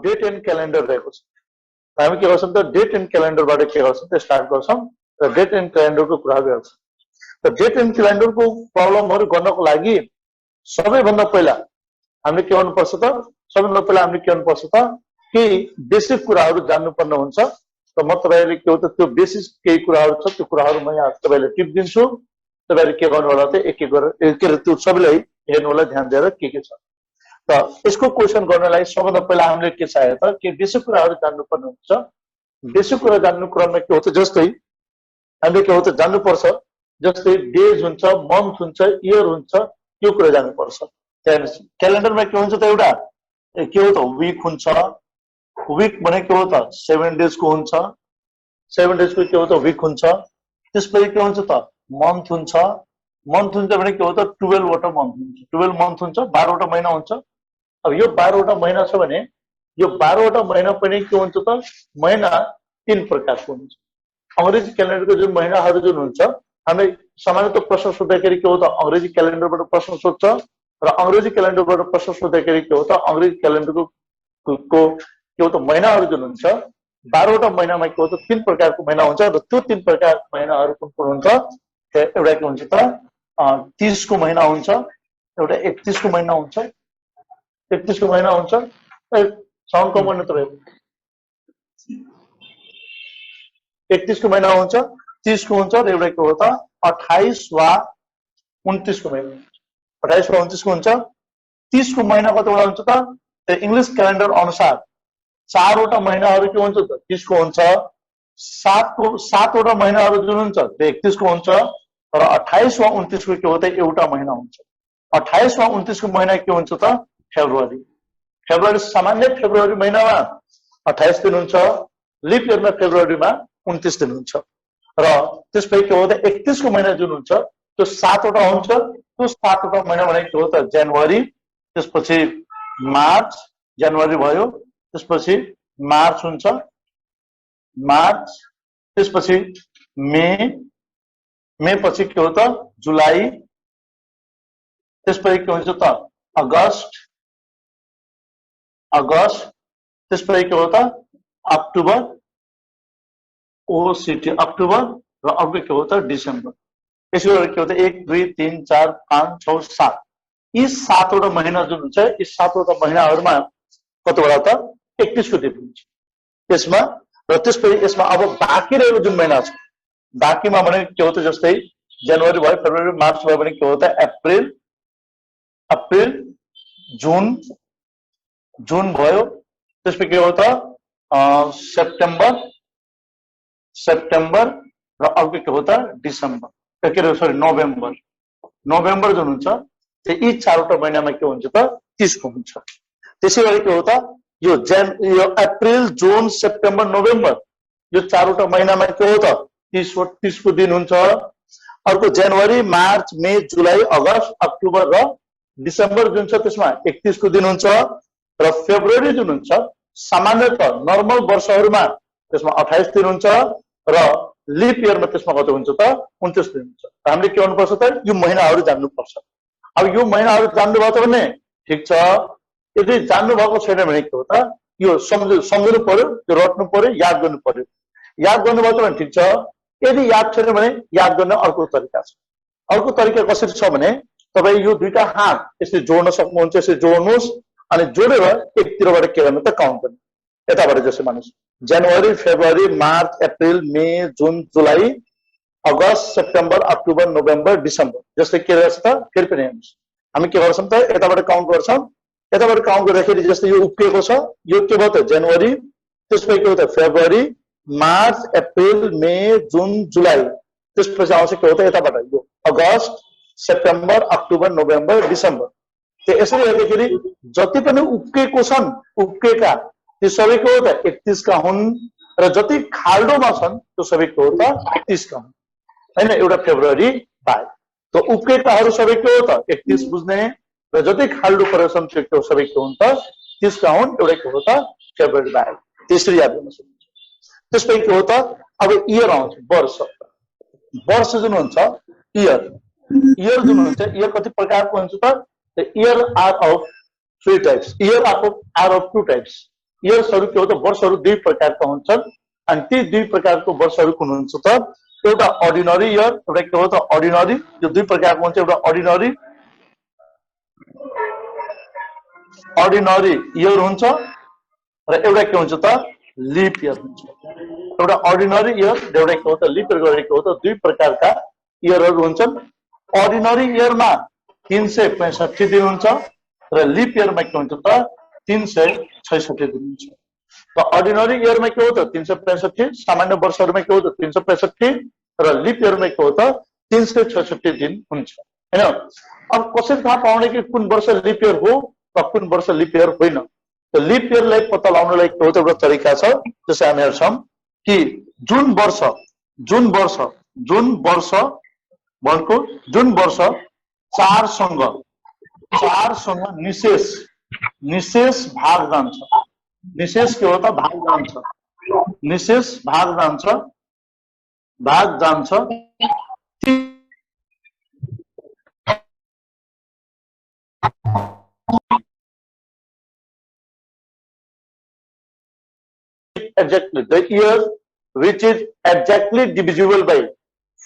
Date and calendar रहेको छ। हामी के गर्छौँ त डेट एन्ड क्यालेन्डरबाट के गर्छौँ त स्टार्ट गर्छौँ र डेट एन्ड क्यालेन्डरको कुरा गर्छौँ। त डेट एन्ड क्यालेन्डरको प्रब्लमहरू गर्नको लागि सबैभन्दा पहिला हामीले के गर्नुपर्छ त सबैभन्दा पहिला हामीले के गर्नुपर्छ त केही बेसिक कुराहरू जान्नुपर्ने हुन्छ। र म तपाईँहरूले के हो त त्यो बेसिक केही कुराहरू छ त्यो कुराहरू म यहाँ तपाईँलाई टिप दिन्छु। तपाईँहरूले के गर्नु होला त एक एक गरेर के अरे त्यो सबैलाई हेर्नु होला ध्यान दिएर के छ। त यसको क्वेसन गर्नलाई सबभन्दा पहिला हामीले के चाहियो त के बेसिक कुराहरू जान्नुपर्ने हुन्छ। बेसिक कुरा जान्नु क्रममा के हो त जस्तै हामीले के हो त जान्नुपर्छ जस्तै डेज हुन्छ, मन्थ हुन्छ, इयर हुन्छ, यो कुरा जान्नुपर्छ। क्यालेन्डरमा के हुन्छ त एउटा के हो त विक हुन्छ। विक भने के हो त 7 डेजको हुन्छ। 7 डेजको के हो त विक हुन्छ। त्यसपछि के हुन्छ त मन्थ हुन्छ। मन्थ हुन्छ भने के हो त 12 वटा मन्थ हुन्छ। 12 मन्थ हुन्छ, 12 वटा महिना हुन्छ। अब यो 12 वटा महिना छ भने यो 12 वटा महिना पनि के हुन्छ त महिना 3 प्रकारको हुन्छ। अंग्रेजी क्यालेन्डरको जुन महिनाहरू जुन हुन्छ हामी सामान्यतः प्रश्न सोध्दाखेरि के हो त अंग्रेजी क्यालेन्डरबाट प्रश्न सोध्छ र अंग्रेजी क्यालेन्डरबाट प्रश्न सोध्दाखेरि के हो त अंग्रेजी क्यालेन्डरको के हो त महिनाहरू जुन हुन्छ 12 वटा महिनामा के हो त 3 प्रकारको महिना हुन्छ र त्यो 3 प्रकारको महिनाहरू कुन कुन हुन्छ एउटा के हुन्छ त 30 को महिना हुन्छ, एउटा 31 को महिना हुन्छ। 31 को महिना हुन्छ साउन्ड कम गर्नु तपाईको 31 को महिना हुन्छ, 30 को हुन्छ र एउटा के हो त 28 वा 29 को महिना 28 वा 29 को हुन्छ। 30 को महिना कतिवटा हुन्छ त इंग्लिश क्यालेन्डर अनुसार 4 वटा महिनाहरू के हुन्छ त 30 को हुन्छ। 7 वटा महिनाहरू जुन हुन्छ त्यो 31 को हुन्छ र 28 वा 29 को के हो त एउटा महिना हुन्छ। 28 वा 29 को महिना के हुन्छ त फेब्रुअरी। फेब्रुअरी सामान्य फेब्रुअरी महिनामा 28 दिन हुन्छ, लिप इयरमा फेब्रुअरीमा 29 दिन हुन्छ र त्यसपछि के हो त 31 को महिना जुन हुन्छ त्यो 7 वटा हुन्छ। त्यो 7 वटा महिना भने के हो त जनवरी, त्यसपछि मार्च, जनवरी भयो, त्यसपछि मार्च हुन्छ, मार्च, त्यसपछि मे, मे पछि के हो त जुलाई, त्यसपछि के हुन्छ त अगस्त, अगस्त, त्यसपछि के हो त अक्टोबर, ओसिटी अक्टोबर र अर्को के हो त डिसेम्बर। यसो गरेर के हो त 1 2 3 4 5 6 7 यी 7 वटा महिना जुन हुन्छ यी 7 वटा महिनाहरूमा कतिवटा त 31 को दिन हुन्छ यसमा। र त्यसपछि यसमा अब बाँकी रहेको जुन महिना छ बाँकीमा भने के हो त जस्तै जनवरी भयो, फेब्रुअरी, मार्च भयो भने के हो त अप्रिल, अप्रिल, जुन, जुन भयो, त्यसपछि के हो त सेप्टेम्बर, सेप्टेम्बर र अर्को के हो त डिसेम्बर के अरे सरी नोभेम्बर। नोभेम्बर जुन हुन्छ यी 4 वटा महिनामा के हुन्छ त 30 को हुन्छ। त्यसै गरी के हो त यो अप्रिल, जुन, सेप्टेम्बर, नोभेम्बर यो 4 वटा महिनामा के हो त 30 को दिन हुन्छ। अर्को जनवरी, मार्च, मे, जुलाई, अगस्त, अक्टोबर र डिसेम्बर जुन छ त्यसमा 31 को दिन हुन्छ र फेब्रुअरी जुन हुन्छ सामान्यतः नर्मल वर्षहरूमा त्यसमा 28 दिन हुन्छ र लिप इयरमा त्यसमा कति हुन्छ त 29 दिन हुन्छ। हामीले के गर्नुपर्छ त यो महिनाहरू जान्नुपर्छ। अब यो महिनाहरू जान्नुभयो त भने ठिक छ, यदि जान्नु भएको छैन भने के हो त यो सम्झनु पर्यो, यो रट्नु पर्यो, याद गर्नु पर्यो। याद गर्नुभयो त भने ठिक छ, यदि याद छैन भने याद गर्ने अर्को तरिका छ। अर्को तरिका कसरी छ भने तपाई यो दुईटा हात यसले जोड्न सक्नुहुन्छ, यसले जोड्नुस् अनि जोडेर एकतिरबाट के गर्नु त काउन्ट गर्नु। यताबाट जसो मानुस् जनवरी, फेब्रुअरी, मार्च, अप्रिल, मे, जुन, जुलाई, अगस्त, सेप्टेम्बर, अक्टोबर, नोभेम्बर, डिसेम्बर जस्तै के रहेछ त फेरि पनि हेर्नुस्। हामी के गर्छौं त यताबाट काउन्ट गर्छौं। यताबाट काउन्ट गर्दाखेरि जस्तै यो उक्किएको छ यो के भयो त जनवरी, त्यसपछि के हो त फेब्रुअरी, मार्च, अप्रिल, मे, जुन, जुलाई, त्यसपछि आउँछ के हो त यताबाट यो अगस्त, सेप्टेम्बर, अक्टोबर, नोभेम्बर, डिसेम्बर। त्यो यसरी हेर्दाखेरि जति पनि उक्किएको छन् उक्केका ती सबै के हो त 31 का हुन् र जति खाल्डोमा छन् त्यो सबै के हो त 30 का हुन् हैन, एउटा फेब्रुअरी बाहेक। त उक्केकाहरू सबै के हो त 31 बुझ्ने र जति खाल्डो परेको छन् त्यो सबै के हुन् त 30 का हुन्, एउटा के हो त फेब्रुअरी बाहेक। त्यसरी याद गर्न सक्नुहुन्छ। त्यसपछि के हो त अब इयर आउँछ, वर्ष। वर्ष जुन हुन्छ इयर, इयर जुन हुन्छ इयर कति प्रकारको हुन्छ त ear are of 3 types, ear are of 2 types. इयर्सहरू के हो त वर्षहरू दुई प्रकारका हुन्छन् अनि ती दुई प्रकारको वर्षहरू कुन हुन्छ त एउटा अर्डिनरी इयर एउटा के हो त अर्डिनरी यो दुई प्रकारको हुन्छ एउटा अर्डिनरी इयर हुन्छ र एउटा के हुन्छ त लिप इयर हुन्छ एउटा अर्डिनरी इयर र एउटा के हो त लिप इयर गरेको हो त दुई प्रकारका इयरहरू हुन्छन् अर्डिनरी इयरमा 365 दिन हुन्छ र लिप इयरमा के हुन्छ त 366 दिन हुन्छ र अर्डिनरी इयरमा के हो त 365 सामान्य वर्षहरूमा के हो त 365 र लिप इयरमा के हो त 366 दिन हुन्छ हैन अब कसरी थाहा पाउने कि कुन वर्ष लिप इयर हो र कुन वर्ष लिप इयर होइन त लिप इयरलाई पत्ता लगाउनलाई के हो त एउटा तरिका छ जसै हामी हेर्छौं कि जुन वर्ष भनेको जुन वर्ष 4 सँग निशेष भाग जान्छ निशेष के हो त भाग जान्छ exactly the year which is exactly divisible by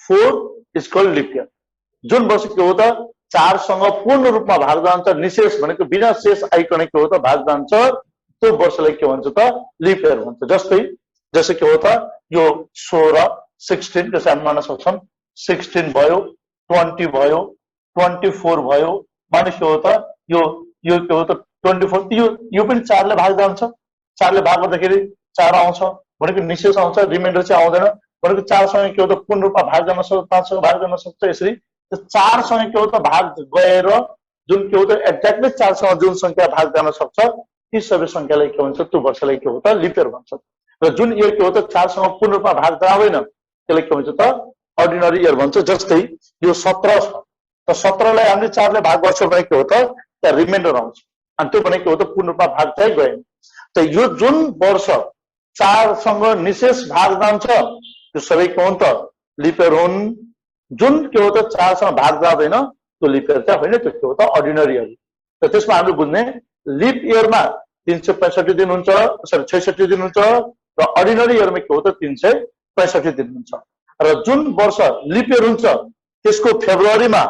4 is called leap year जुन वर्ष के हो त 4 सँग पूर्ण रूपमा भाग जान्छ निशेष भनेको बिना शेष आइकन के हो त भाग जान्छ त्यो वर्षलाई के भन्छ त लिप इयर भन्छ जस्तै के हो त यो 16 16 जसै हामी मान्न सक्छौं 16 भयो 20 भयो 24 भयो माने के हो त यो के हो त 24 यो पनि 4 ले भाग जान्छ 4 ले भाग गर्दाखेरि 4 आउँछ भनेको निशेष आउँछ रिमाइन्डर चाहिँ आउँदैन भनेको 4 सँग के हो त पूर्ण रूपमा भाग गर्न सक्छ 5 सँग भाग गर्न सक्छ यसरी 4 सँग के हो त भाग गएर जुन के हो त एक्ज्याक्टली 4 सँग जुन संख्या भाग गर्न सक्छ ती सबै संख्यालाई के भन्छ त्यो वर्षलाई के हो त लिप इयर भन्छ र जुन इयर के हो त 4 सँग पूर्ण रूपमा भाग जाँदैन त्यसलाई के भन्छ त अर्डिनरी इयर भन्छ जस्तै यो 17 छ त 17 लाई हामीले 4 ले भाग गर्छौं भने के हो त त्यहाँ रिमाइन्डर आउँछ अनि त्यो भने के हो त पूर्ण रूपमा भाग चाहिँ गएन त यो जुन वर्ष 4 सँग निशेष भाग जान्छ त्यो सबै के हुन् त लिप इयर हुन् जुन के हो त 4 सँग भाग जाँदैन त्यो लिप इयर चाहिँ होइन त्यो के हो त अर्डिनरी इयर त त्यसमा हामीले बुझ्ने लिप इयरमा 365 दिन हुन्छ सरी 66 दिन हुन्छ र अर्डिनरी इयरमा के हो त 365 दिन हुन्छ र जुन वर्ष लिप इयर हुन्छ त्यसको फेब्रुअरीमा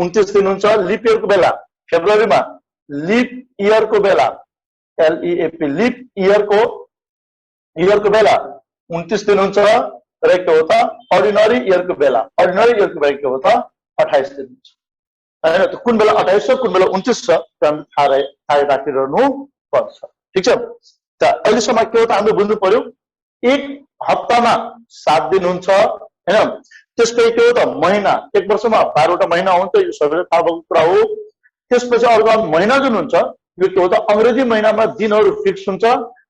29 दिन हुन्छ लिप इयरको बेला फेब्रुअरीमा लिप इयरको बेला LEAP लिप इयरको बेला 29 दिन हुन्छ र के हो त अर्डिनरी इयरको बेला के हो त 28 दिन हुन्छ हैन त कुन बेला 28 छ कुन बेला 29 छ त्यो हामी थाहा राखिरहनु पर्छ ठीक छ त अहिलेसम्म के हो त हामीले बुझ्नु पर्यो एक हप्तामा 7 दिन हुन्छ हैन त्यसपछि के हो त महिना एक वर्षमा 12 वटा महिना हुन्छ यो सबैलाई थाहा भएको कुरा हो त्यसपछि अर्को महिना जुन हुन्छ यो के हो त अंग्रेजी महिनामा दिनहरू फिक्स हुन्छ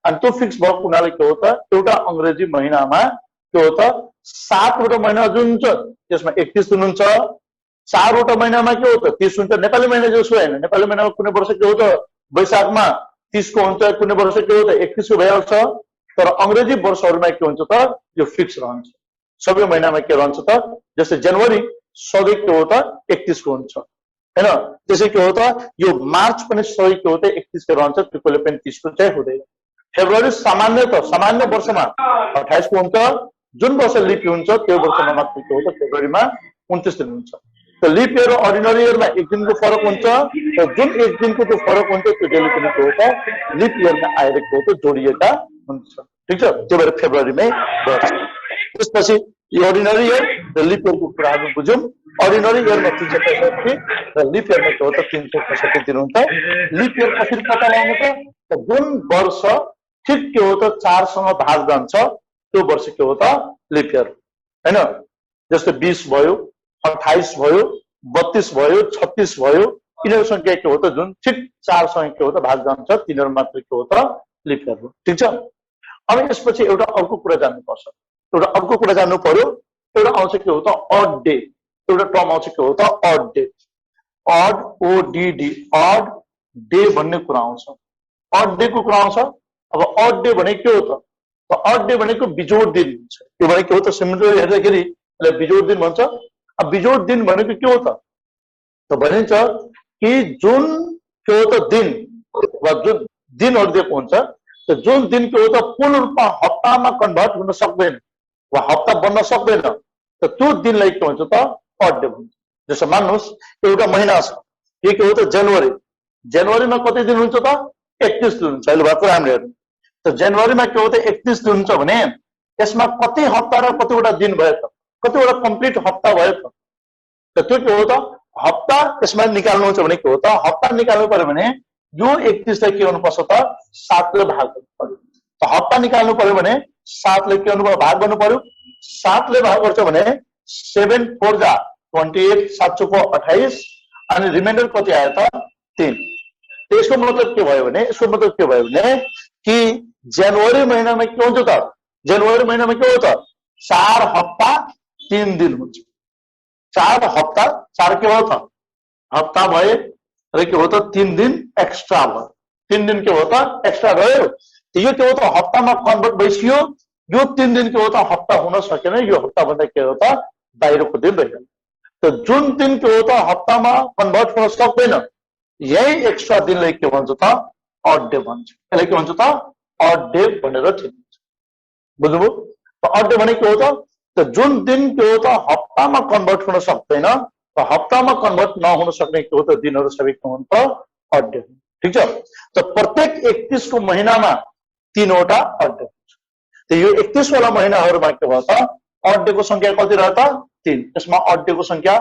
अनि त्यो फिक्स भएको हुनाले के हो त एउटा अंग्रेजी महिनामा के हो त 7 वटा महिना जुन हुन्छ त्यसमा 31 दिन हुन्छ 4 वटा महिनामा के हो त 30 हुन्छ नेपाली महिना जसो हैन नेपाली महिनामा कुनै वर्ष के हो त वैशाखमा 30 को हुन्छ कुनै वर्ष के हो त 31 को भइहाल्छ तर अंग्रेजी वर्षहरुमा के हुन्छ त यो फिक्स रहन्छ सबै महिनामा के रहन्छ त जस्तै जनवरी सधैँ के हो त 31 को हुन्छ हैन त्यसै के हो त यो मार्च पनि सधैँ के हो त 31 को रहन्छ त्यो कहिले पनि 30 को चाहिँ हुँदैन फेब्रुअरी सामान्य वर्षमा 28 को हुन्छ जुन वर्ष लिप हुन्छ त्यो वर्षमा मात्र के हो त फेब्रुअरीमा 29 दिन हुन्छ त लिप इयर र अर्डिनरी इयरमा एक दिनको फरक हुन्छ र जुन एक दिनको त्यो फरक हुन्छ त्यो डेली पनि के हो त लिप इयरमा आएर के हो त जोडिएका हुन्छ ठीक छ त्यो भएर फेब्रुअरीमै गर्छ त्यसपछि अर्डिनरी इयर र लिप इयरको कुरा हामी बुझ्यौं अर्डिनरी इयरमा 365 र लिप इयरमा के हो त 365 दिन हुन्छ लिप इयर कसरी पत्ता लगाउनु त जुन वर्ष ठिक के हो त 4 सँग भाग जान्छ त्यो वर्ष के हो त लिप इयर हैन जस्तै 20 भयो 28 भयो 32 भयो 36 भयो यिनीहरु संख्या के हो त जुन ठिक 4 सँग के हो त भाग जान्छ तिनीहरु मात्र के हो त लिप इयर हो ठीक छ अब यसपछि एउटा अर्को कुरा जान्नु पर्यो एउटा आउँछ के हो त अड डे एउटा टर्म आउँछ के हो त odd day odd ODD odd day भन्ने कुरा आउँछ अड डे को कुरा आउँछ अब अड डे भने के हो त अड डे भनेको बिजोड दिन हुन्छ त्यो भने के हो त सिम्पली हेर्दाखेरि यसलाई बिजोड दिन भन्छ अब बिजोड दिन भनेको के हो त भनिन्छ कि जुन के हो त दिन वा जुन दिनहरु दिएको हुन्छ त जुन दिन के हो त पूर्ण रूपमा हप्तामा कन्भर्ट हुन सक्दैन वा हप्ता बन्न सक्दैन त त्यो दिनलाई के भन्छ त अड डे भन्छ। जस्तो मान्नुहोस् एउटा महिना छ, यो के हो त जनवरी, जनवरीमा कति दिन हुन्छ त 31 दिन हुन्छ। अहिले भएको राम्रो हेर्नु त जनवरीमा के हो त 31 दिन हुन्छ भने यसमा कति हप्ता र कतिवटा दिन भयो त, कतिवटा कम्प्लिट हप्ता भयो त त्यो के हो त हप्ता यसमा निकाल्नु छ भने के हो त हप्ता निकाल्नु पर्यो भने यो 31 लाई के गर्नुपर्छ त 7 ले भाग गर्नु पर्यो। त हप्ता निकाल्नु पर्यो भने 7 ले के गर्नु पर्यो भाग गर्नु पर्यो। 7 ले भाग गर्छ भने 7 4 जा 28, 7 चौको 28 अनि रिमाइन्डर कति आयो त 3। त्यसको मतलब के भयो भने कि जनवरी महिनामा के हुन्छ त जनवरी महिनामा के हो त 4 हप्ता 3 दिन हुन्छ। 4 हप्ता 4 के हो त हप्ता भए र के हो त 3 दिन एक्स्ट्रा भयो, 3 दिन के हो त एक्स्ट्रा गयो। यो के हो त हप्तामा कन्भर्ट भइसक्यो। यो 3 दिन के हो त हप्ता हुन सकेन, यो हप्ता भन्दा के हो त बाहिरको दिन रह्यो। त जुन दिन के हो त हप्तामा कन्भर्ट हुन सक्दैन यही एक्स्ट्रा दिनलाई के भन्छ त अड डे भन्छ। यसलाई के भन्छ त अड डे भनेर चिनिन्छ। बुझ्नुभयो? त अड डे भने के हो त जुन दिन के हो त हप्तामा कन्भर्ट हुन सक्दैन त हप्तामा कन्भर्ट नहुन सक्ने के हो त दिनहरू सबै के हुन्छ अड डे। ठीक छ? त प्रत्येक 31 को महिनामा 3 वटा अड डे हुन्छ। त यो 31 वाला महिनाहरूमा के भयो त अड डे को संख्या कति रह्यो त 3। यसमा अड डे को संख्या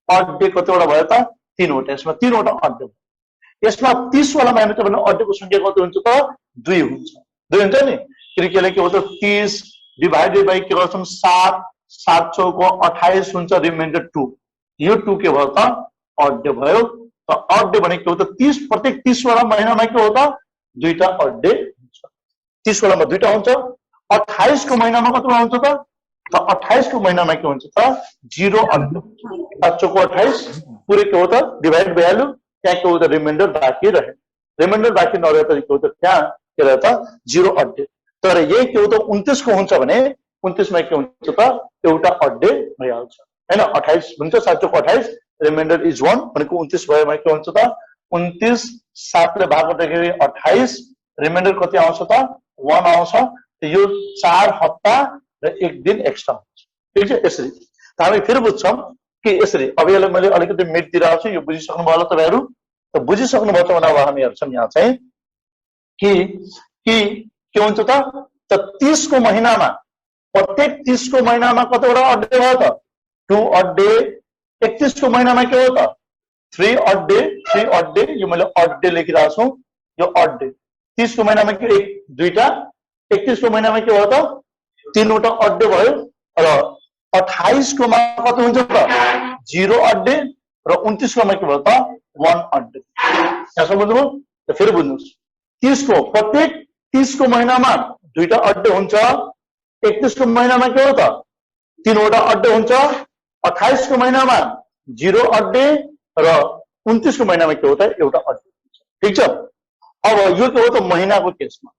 अड डे कतिवटा भयो त 3 वटा। यसमा 3 वटा अड डे। यसमा 30 वाला महिना छ भने अड डे को संख्या कति हुन्छ त 2 हुन्छ। 2 हुन्छ नि, किनकि के हो त 30 डिवाइडेड बाइ के गर्छौं 7, 7 चौको 28 हुन्छ, रिमाइन्डर 2। यो 2 के भयो त अड डे भयो। त अड डे भने के हो त 30 प्रत्येक 30 वाला महिनामा के हो त 2टा अड डे हुन्छ। 30 वालामा 2टा हुन्छ। 28 को महिनामा कतिवटा हुन्छ त 28 को महिनामा के हुन्छ त 0 अड डे। 7 चौको 28 पुरै के हो त डिवाइड भइहाल्यो, त्यहाँ के हो त रिमाइन्डर बाँकी रह्यो। रिमाइन्डर बाँकी नरहे त के हो त त्यहाँ के रह्यो त 0 अड डे। तर यही के हो त 29 को हुन्छ भने 29 मा के हुन्छ त एउटा अड डे भइहाल्छ हैन। 28 हुन्छ, 7 चौको 28 रिमाइन्डर इज 1 भनेको 29 भएमा के हुन्छ त 29 7 ले भाग गर्दाखेरि 28 रिमाइन्डर कति आउँछ त 1 आउँछ। त यो 4 हप्ता र 1 दिन एक्स्ट्रा हुन्छ। ठीक छ? यसरी त हामी फेरि बुझ्छौं कि यसरी अब यसलाई मैले अलिकति मिट दिइराछु। यो बुझिसक्नु भयो होला तपाईहरु? त बुझिसक्नु भयो भने अब हामी हेर्छौं यहाँ चाहिँ कि के हुन्छ त 30 को महिनामा प्रत्येक 30 को महिनामा कतिवटा अड डे भयो त 2 अड डे। 31 को महिनामा के हो त 3 अड डे, 3 अड डे। यो मैले अड डे लेखिरहेको छु, यो अड डे। 30 को महिनामा के 1 2टा। 31 को महिनामा के भयो त 3 वटा अड डे भयो र 28 को मा कति हुन्छ त 0 अड डे र 29 को मा के भयो त 1 अड डे। यसो बुझ्नुभयो? त फेरि बुझ्नुस् 30 को प्रत्येक 30 को महिनामा 2टा अड डे हुन्छ। 31 को महिनामा के हो त 3 वटा अड डे हुन्छ। 28 को महिनामा 0 अड डे र 29 को महिनामा के हो त एउटा अड डे हुन्छ। ठीक छ? अब यो के हो त महिनाको केसमा।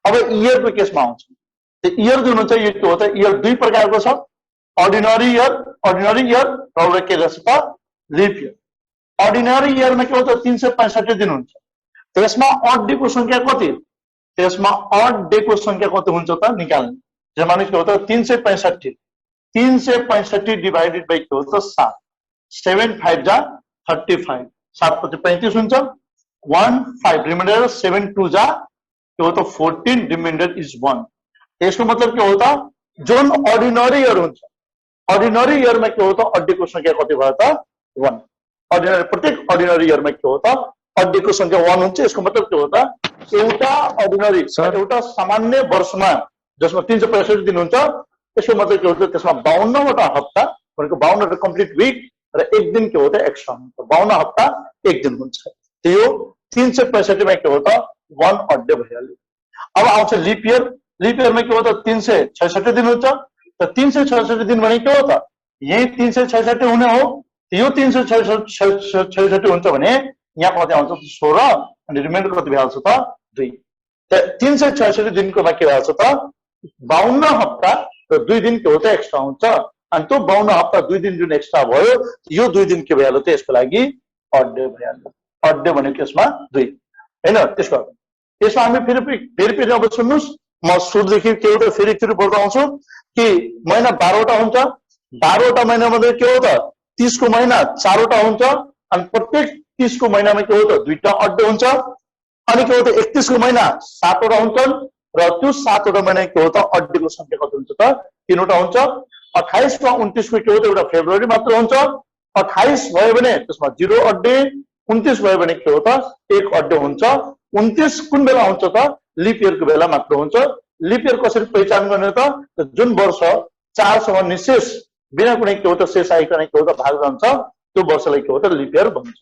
अब इयरको केसमा आउँछ। त इयर जुन हुन्छ यो के हो त इयर दुई प्रकारको छ, अर्डिनरी इयर र एउटा के रहेछ त लिप इयर। अर्डिनरी इयरमा के हो त 365 दिन हुन्छ। त्यसमा अड डे को संख्या कति? त्यसमा अड डे को संख्या कति हुन्छ त निकाल्नु। जमाने के हो त 365 365 डिवाइडेड बाइ के हो त 7। 7 5 जा 35, 7 पछि 35 हुन्छ। 1 5 रिमाइन्डर 7 2 जा के हो त 14 रिमाइन्डर इज 1। यसको मतलब के हो त जुन अर्डिनरी इयर हुन्छ अर्डिनरी इयरमा के हो त अड डे को संख्या कति भयो त 1। अर्डिनरी प्रत्येक अर्डिनरी इयरमा के हो त अड डे को संख्या 1 हुन्छ। यसको मतलब के हो त एउटा अर्डिनरी एउटा सामान्य वर्षमा जसमा 365 दिन हुन्छ, यसको मतलब के हो त त्यसमा 52 वटा हप्ता भनेको 52 वटा कम्प्लिट विक र 1 दिन के हो त एक्स्ट्रा हुन्छ। 52 हप्ता 1 दिन हुन्छ। त यो 365 मा के हो त 1 अड डे भइहाल्यो। अब आउँछ लिप इयर। लिप इयरमा के हो त 366 दिन हुन्छ। त 366 दिन भने के हो त यही 366 हुने हो। यो 366 हुन्छ भने यहाँ कति आउँछ 16 अनि रिमाइन्डर कति भइहाल्छ त 2। त 366 दिनको मा के भइहाल्छ त 52 हप्ता र 2 दिन के हो त एक्स्ट्रा हुन्छ। अनि त्यो 52 हप्ता 2 दिन जुन एक्स्ट्रा भयो यो 2 दिन के भइहाल्यो त यसको लागि अड डे भइहाल्यो। अड डे भनेको यसमा 2 हैन। त्यसको त्यसमा हामी फेरि अब सुन्नुस्, म सुरुदेखि के हो त फेरि बोल्दै आउँछु कि महिना 12वटा हुन्छ। 12वटा महिना मध्ये के हो त 30 को महिना 4वटा हुन्छ अनि प्रत्येक 30 को महिनामा के हो त 2टा अड्डे हुन्छ अनि के हो त 31 को महिना 7वटा हुन्छन् र त्यो 7वटा महिना के हो त अड्डेको संख्या कति हुन्छ त 3वटा हुन्छ। 28 मा 29 को के हो त एउटा फेब्रुअरी मात्र हुन्छ। 28 भयो भने त्यसमा 0 अड्डे, 29 भयो भने के हो त 1 अड्डे हुन्छ। 29 कुन बेला हुन्छ त लिप इयरको बेला मात्र हुन्छ। लिप इयर कसरी पहिचान गर्ने त जुन वर्ष 4 सम्म निशेष बिना कुनै के हो त शेष आइकन के हो त भाग जान्छ त्यो वर्षलाई के हो त लिप इयर भन्छ।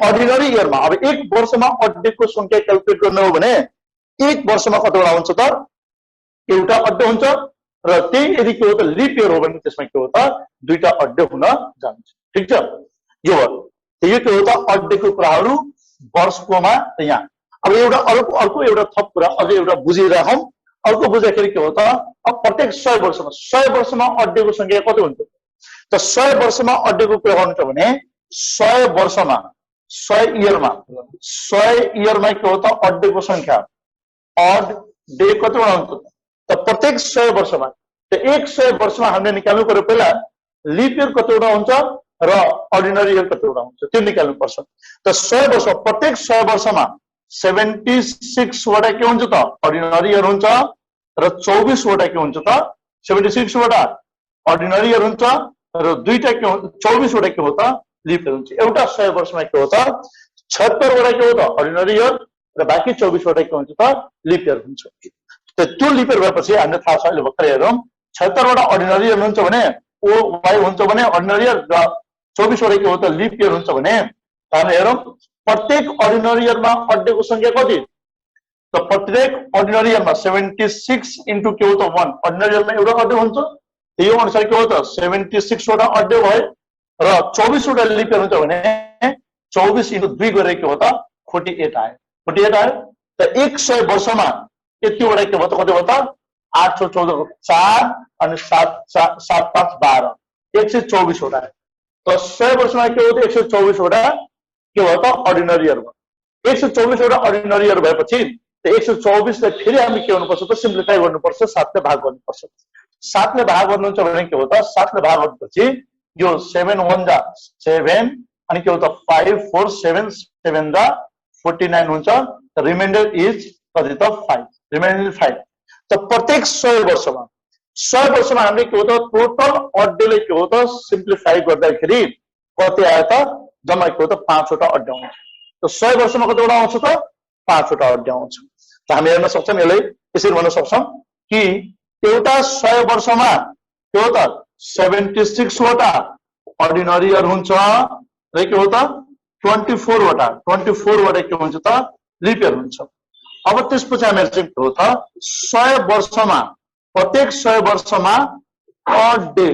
अर्डिनरी इयरमा अब एक वर्षमा अड्डेको संख्या क्याल्कुलेट गर्ने हो भने एक वर्षमा कतिवटा हुन्छ त एउटा अड्डे हुन्छ र त्यही यदि के हो त लिप इयर हो भने त्यसमा के हो त 2टा अड्डे हुन जान्छ। ठीक छ, यो के हो त अड्डेको कुराहरू वर्षकोमा यहाँ। अब एउटा अर्को एउटा थप कुरा अझै एउटा बुझिराखौँ। अर्को बुझ्दाखेरि के हो त अब प्रत्येक 100 वर्षमा अड्डेको संख्या कति हुन्छ त 100 वर्षमा अड्डेको कुरा गर्नु छ भने 100 वर्षमा 100 इयरमा के हो त अड्डेको संख्या अड डे कतिवटा हुन्छ त प्रत्येक 100 वर्षमा त 100 वर्षमा हामीले निकाल्नु पर्यो पहिला लिप इयर कतिवटा हुन्छ र अर्डिनरी इयर कतिवटा हुन्छ त्यो निकाल्नु पर्छ। त 100 वर्ष प्रत्येक 100 वर्षमा 76 वटा के हुन्छ त अर्डिनरी इयर हुन्छ र 24 वटा के हुन्छ त 76 वटा अर्डिनरी इयर हुन्छ र 2टा के 24 वटा के हो त लिप इयर हुन्छ। एउटा 100 वर्षमा के हो त 76 वटा के हो त अर्डिनरी इयर र बाँकी 24 वटा के हुन्छ त लिप इयर हुन्छ। त त्यो लिप इयर भएपछि हामीले थाहा छ अहिले भर्खरै हेरौँ 76 वटा अर्डिनरी इयर हुन्छ भने ओ वाइ हुन्छ भने अर्डिनरी इयर र 24 वटा के हो त लिप इयर हुन्छ भने हामीले हेरौँ प्रत्येक अर्डिनरी इयरमा अड्डेको संख्या कति त प्रत्येक अर्डिनरी इयरमा 76 इन्टु के हो त 1 अर्डिनरी इयरमा एउटा अड्डे हुन्छ यो अनुसार के हो त 76 वटा अड्डे भयो र 24 वटा लिप इयर हुन्छ भने 24 इन्टु 2 गरेर के हो त 48 आयो। 48 आयो त 100 वर्षमा यतिवटा के हो त कति हो त 8 14 4 अनि 7 7 5 12 124 वटा त 100 वर्षमा के हो त 124 वटा के हो त अर्डिनरी इयर भयो। 124 वटा अर्डिनरी इयर भएपछि 124 लाई फेरि हामी के गर्नुपर्छ त सिम्प्लिफाई गर्नुपर्छ 7 ले भाग गर्नुपर्छ। 7 ले भाग गर्नुहुन्छ भने के हो त 7 ले भाग गरेपछि यो 7 1 जा 7 अनि के हो त 5 4 7 7 जा 49 हुन्छ। रिमाइन्डर इज कति त 5 रिमाइन्डर 5। त प्रत्येक 100 वर्षमा हामीले के हो त टोटल अड्डेले के हो त सिम्प्लिफाई गर्दाखेरि कति आयो त जम्मा के हो त 5 वटा अड्डे आउँछ। त 100 वर्षमा कतिवटा आउँछ त 5 वटा अड्डे आउँछ। त हामी हेर्न सक्छौँ यसलाई यसरी भन्न सक्छौँ कि एउटा 100 वर्षमा के हो त 76 वटा अर्डिनरी इयर हुन्छ र के हो त 24 वटा के हुन्छ त लिप इयर हुन्छ। अब त्यसपछि हामी चाहिँ के हो त 100 वर्षमा प्रत्येक 100 वर्षमा अड डे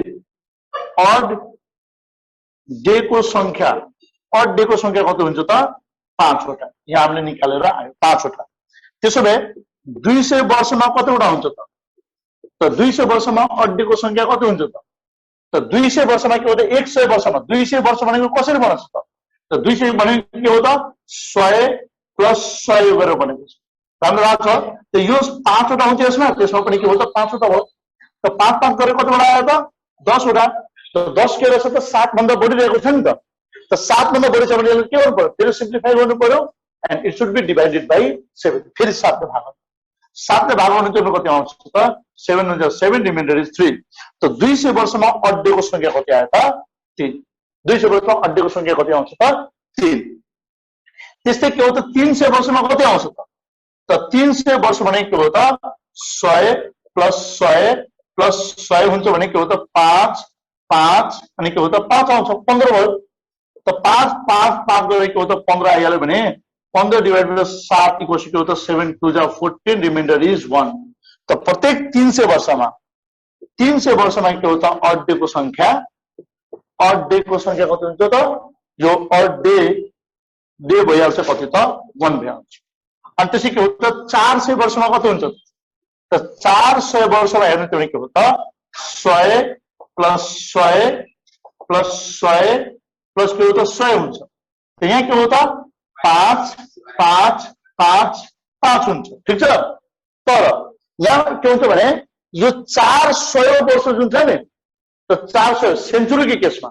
को संख्या कति हुन्छ त 5 वटा यहाँ हामीले निकालेर आयो 5 वटा। त्यसो भए 200 वर्षमा कतिवटा हुन्छ त 200 वर्षमा अड्डेको संख्या कति हुन्छ त 200 वर्षमा के हो त 100 वर्षमा 200 वर्ष भनेको कसरी बन्छ त 200 भनेको के हो त 100 प्लस 100 गरेर बनेको छ। राम्रो लाग्छ त यो 5 वटा हुन्छ त्यसमा पनि के हो त 5 वटा भयो त 5 5 गरेर कतिवटा आयो त 10 वटा। त 10 के रहेछ त 7 भन्दा बढिरहेको छ नि त 7 भन्दा बढी छ भने के गर्नु पर्यो फेरि सिम्प्लिफाई गर्नु पर्यो and it should be divided by 7 फेरि 7 ले भाग 7 ले भाग गर्नु चाहिँ कति आउँछ त 7 हुन्छ 7 रिमाइन्डर इज 3। त 200 वर्षमा अड्डेको संख्या कति आयो त 3। 200 वर्षमा अड्डेको संख्या कति आउँछ त 3। त्यस्तै के हो त 300 वर्षमा कति आउँछ त 300 वर्ष भने के हो त 100 प्लस 100 हुन्छ भने के हो त 5 5 अनि के हो त 5 आउँछ 15 भयो। त 5 5 5 गरेर के हो त 15 आइहाल्यो भने 15 डिवाइडेड बाइ 7 इक्वल्स टु के हो त 7 2 जा 14 रिमाइन्डर इज 1। त प्रत्येक 300 वर्षमा के हो त अड डे को संख्या कति हुन्छ त यो अड डे भइहाल्छ कति त 1 भइहाल्छ। अनि त्यसै के हो त 400 वर्षमा कति हुन्छ त 400 वर्षमा हेर्नु त के हो त 100 प्लस 100 प्लस के हो त 100 हुन्छ। त यहाँ के हो त 5 5 5 5 हुन्छ ठीक छ तर यहाँ के हुन्छ भने यो 400 वर्ष जुन छ नि त 400 सेन्चुरीको केसमा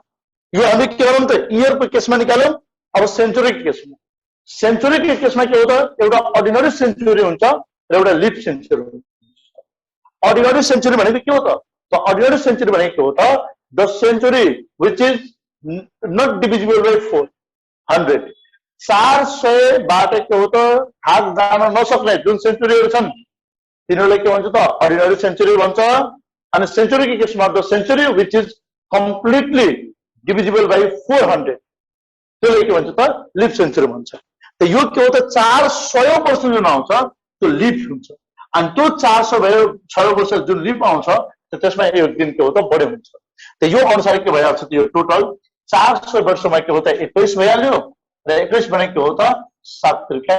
यो हामी के गरौँ त इयरको केसमा निकालौँ अब सेन्चुरीको केसमा सेन्चुरीको केसमा के हो त एउटा अर्डिनरी सेन्चुरी हुन्छ र एउटा लिप सेन्चुरी हुन्छ अर्डिनरी सेन्चुरी भनेको के हो त अर्डिनरी सेन्चुरी भनेको के हो त the century which is not divisible by 400 400 बाट के हो त भाग जान नसक्ने जुन सेन्चुरीहरू छन् तिनीहरूलाई के भन्छ त अर्डिनरी सेन्चुरी भन्छ अनि सेन्चुरीको केसमा the century which is completely divisible by 400 त्यसले के भन्छ त लिप सेन्चुरी भन्छ त यो के हो त 400 वर्ष जुन आउँछ त्यो लिप हुन्छ अनि त्यो 400 वर्ष जुन लिप आउँछ त्यसमा एक दिन के हो त बढी हुन्छ त यो अनुसार के भइहाल्छ त यो टोटल 400 वर्षमा के हो त 21 भइहाल्यो र 21 भने के हो त 7 त्रिका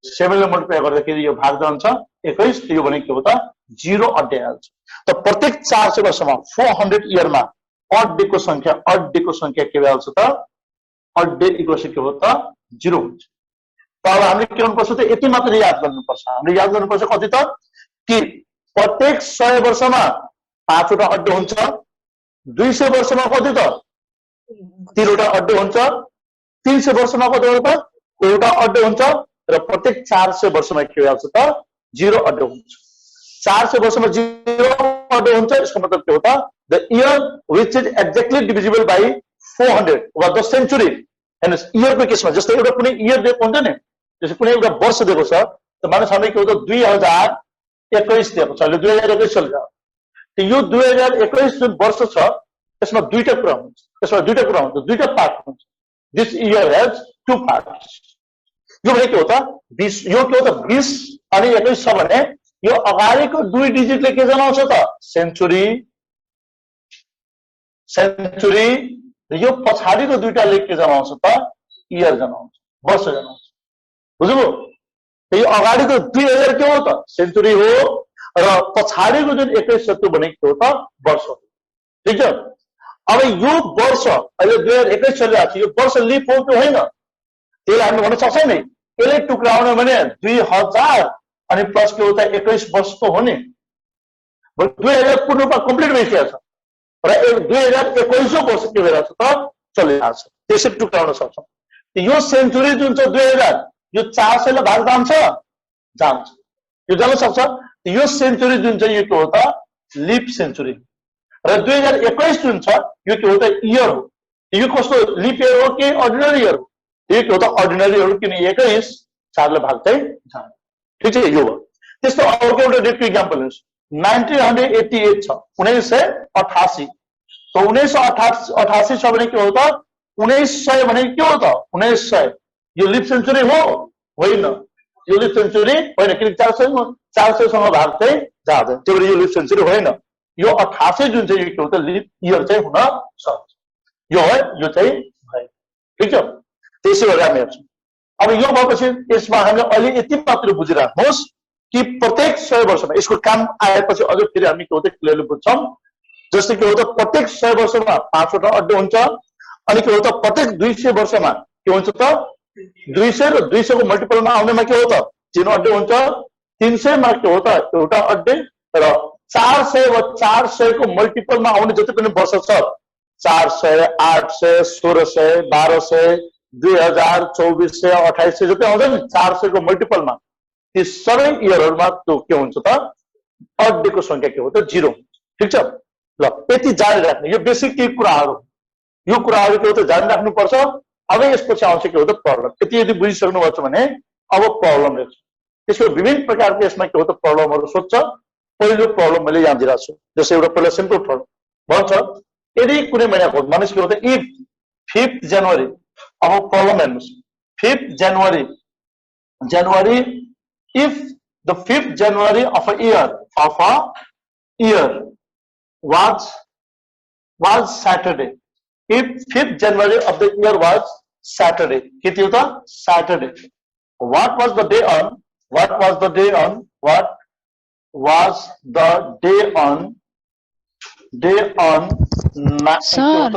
7 ले मल्टिप्लाई गर्दाखेरि यो भाग जान्छ 21 यो भने के हो त 0 अड्याइहाल्छ त प्रत्येक 400 वर्षमा 400 इयरमा अड डेको संख्या के भइहाल्छ त अड डे इक्वल के हो त 0 हुन्छ त अब हामीले के गर्नुपर्छ त यति मात्र याद गर्नुपर्छ हामीले याद गर्नुपर्छ कति त कि प्रत्येक 100 वर्षमा 5 वटा अड्डे हुन्छ 200 वर्षमा कति त 3 वटा अड्डे हुन्छ 300 वर्षमा कति हो त एउटा अड्डे हुन्छ र प्रत्येक 400 वर्षमा के भइहाल्छ त 0 अड्डे हुन्छ 400 वर्षमा 0 अड्डे हुन्छ यसको मतलब के हो त the year which is exactly divisible by 400 वा द सेन्चुरी हैन इयरको केसमा जस्तै एउटा कुनै इयर दिएको हुन्छ नि जस्तै कुनै एउटा वर्ष दिएको छ त मानिस हामीले के हो त 2021 दिएको छ अहिले 2021 चलिरहेको त यो 2021 जुन वर्ष छ त्यसमा दुईटा कुरा हुन्छ दुईटा पार्ट हुन्छ this year has two parts यो भने के हो त 20 यो के हो त 20 अनि 21 छ भने यो अगाडिको दुई डिजिटले के जनाउँछ त सेन्चुरी र यो पछाडिको दुईटाले के जनाउँछ त इयर जनाउँछ वर्ष जनाउँछ बुझ्नुभयो त यो अगाडिको 2000 के हो त सेन्चुरी हो र पछाडिको जुन 21 छ त्यो भनेको के हो त वर्ष हो ठीक छ अब यो वर्ष अहिले 2021 चलिरहेको छ यो वर्ष लिप हो कि होइन त्यसलाई हामी भन्न सक्छौँ नि यसले टुक्राउने भने 2000 अनि प्लस के हो त 21 वर्ष त हो नि 2000 पूर्ण रूपमा कम्प्लिट भइसकेको छ र 2021 वर्ष के भइरहेको छ त चलिरहेको छ त्यसरी टुक्राउन सक्छौँ यो सेन्चुरी जुन छ 2000 यो 400 ले भाग जान्छ यो जान सक्छ यो सेन्चुरी जुन छ यो के हो त लिप सेन्चुरी र 2021 जुन छ यो के हो त इयर हो यो कस्तो लिप इयर हो कि अर्डिनरी इयर हो यो के हो त अर्डिनरी हो किन 21 4 ले भाग चाहिँ जान्छ ठीक छ यो हो त्यस्तो अर्को एउटा डेटको इक्जाम्पल हेर्नुस् 1988 छ 1988 तो 1988 छ भने के हो त 1900 भने के हो त 1900 यो लिप सेन्चुरी हो होइन यो लिप सेन्चुरी होइन किन 400 सँग भाग चाहिँ जाँदैन त्यो भएर यो लिप सेन्चुरी होइन यो 88 जुन चाहिँ यो के हो त लिप इयर चाहिँ हुन सक्छ यो है यो चाहिँ भयो ठीक छ त्यसै गरी हामी हेर्छौँ अब यो भएपछि यसमा हामीले अहिले यति मात्र बुझिराख्नुहोस् कि प्रत्येक 100 वर्षमा यसको काम आएपछि अझ फेरि हामी के हो त क्लियरली बुझ्छौँ जस्तै के हो त प्रत्येक 100 वर्षमा 5 वटा अड्डे हुन्छ अनि के हो त प्रत्येक 200 वर्षमा के हुन्छ त 200 र 200 को मल्टिपलमा आउनेमा के हो त 3 अड्डे हुन्छ 300 मा के हो त एउटा अड्डे र 400 वा 400 को मल्टिपलमा आउने जति पनि वर्ष छ 400 800 1600 1200 2000 2400 2800 जति आउँछ नि 400 को मल्टिपलमा ती सबै इयरहरुमा त्यो के हुन्छ त अड्डेको संख्या के हो त 0 ठीक छ ल यति जानी राख्नु यो बेसिक के कुराहरु यो कुराहरु के हो त जानी राख्नु पर्छ अब यसपछि आउँछ के हो त प्रब्लम यदि बुझिसक्नु भएको छ भने अब प्रब्लम लेख्छ त्यसको विभिन्न प्रकारको यसमा के हो त प्रब्लमहरु सोध्छ पहिलो प्रब्लम मैले यहाँ दिएको छु जस्तै एउटा पहिलो सिम्पल प्रब्लम भन्छ यदि कुनै महिनाको मानिस के हो त इफ 5th जनवरी अब प्रब्लम हेर्नुस् 5th January if the 5th January of a year was Saturday, if 5th January of the year was Saturday, Saturday, what was the day on? What was the day on? What was the day on? Day on Sir,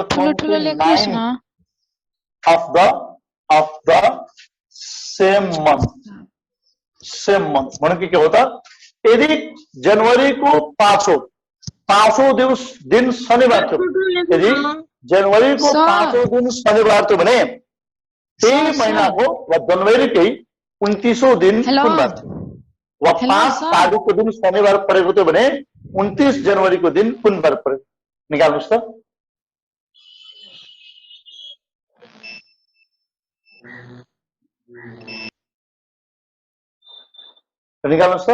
of the same month. Same month मतलब क्या होता यदि जनवरी को पांचों दिन शनिबार थियो यदि जनवरी को पांचों दिन शनिबार थियो भने त्यही महिनाको वा जनवरीकै 29औं दिन कुन बार थियो वा 5 तारिकको दिन शनिबार परेको थियो भने 29 जनवरीको दिन कुन बार परेको निकाल्नुस् त निकाल्नुस् त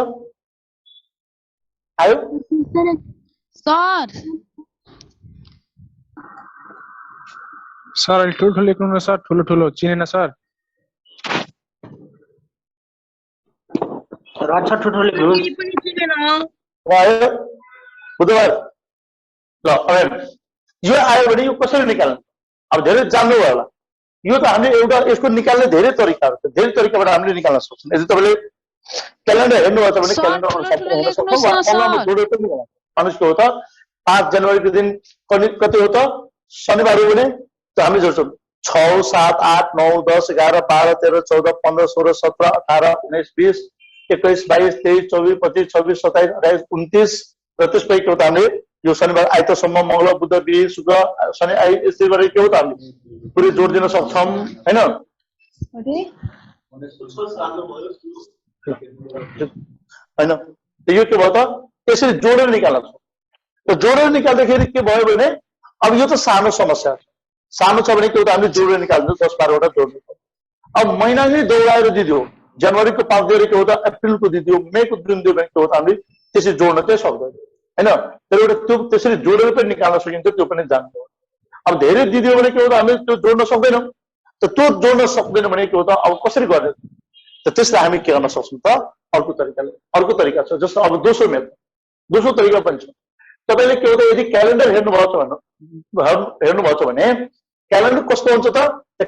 आयो सर ठुलो लेख्नु न सर ठुलो चिनेन सर अच्छा ठुलो लेख्नु आयो बुधबार ल अब यो आयो भने यो कसरी निकाल्नु अब धेरै जान्नु भयो होला यो त हामीले एउटा यसको निकाल्ने धेरै तरिकाहरू छ धेरै तरिकाबाट हामीले निकाल्न सक्छौँ यदि तपाईले क्यालेन्डर हेर्नुभएको छ भने क्यालेन्डर अनुसार हुन सक्छ वा अनलाइनमा जोडेर पनि होला अनुसार हो त 5 जनवरीको दिन कति हो त शनिबार हो भने त हामी जोड्छौँ 6 7 8 9 10 11 12 13 14 15 16 17 18 19 20 21 22 23 24 25 26 27 28 29 र त्यसपछि के हो त हामीले यो शनिबार आइतसम्म मंगल बुध बिहिबार शुक्र शनि आई यसरी गरेर के हो त हामीले पुरै जोड दिन सक्छौं हैन हैन यो के भयो त यसरी जोडेर निकाल्नु त जोडेर निकाल्दाखेरि के भयो भने अब यो त सानो समस्या छ सानो छ भने के हो त हामीले जोडेर निकाल्नु 10 12 वटा जोड्नु अब महिना नै दौडाएर दिदियो जनवरीको 5 गरे के हो त अप्रिलको दिदियो मेको दिन दियो भने के हो त हामीले त्यसरी जोड्न चाहिँ सक्दैन हैन तर एउटा त्यो त्यसरी जोडेर पनि निकाल्न सकिन्छ त्यो पनि जान्नु अब धेरै दिदियो भने के हो त हामीले त्यो जोड्न सक्दैनौं त त्यो जोड्न सक्दैन भने के हो त अब कसरी गर्ने त त्यसलाई हामी के गर्न सक्छौं त अर्को तरिका छ जस्तो अब दोस्रो तरिका पनि छ तपाईले के हो त यदि क्यालेन्डर हेर्नुभएको छ भने क्यालेन्डर कस्तो हुन्छ त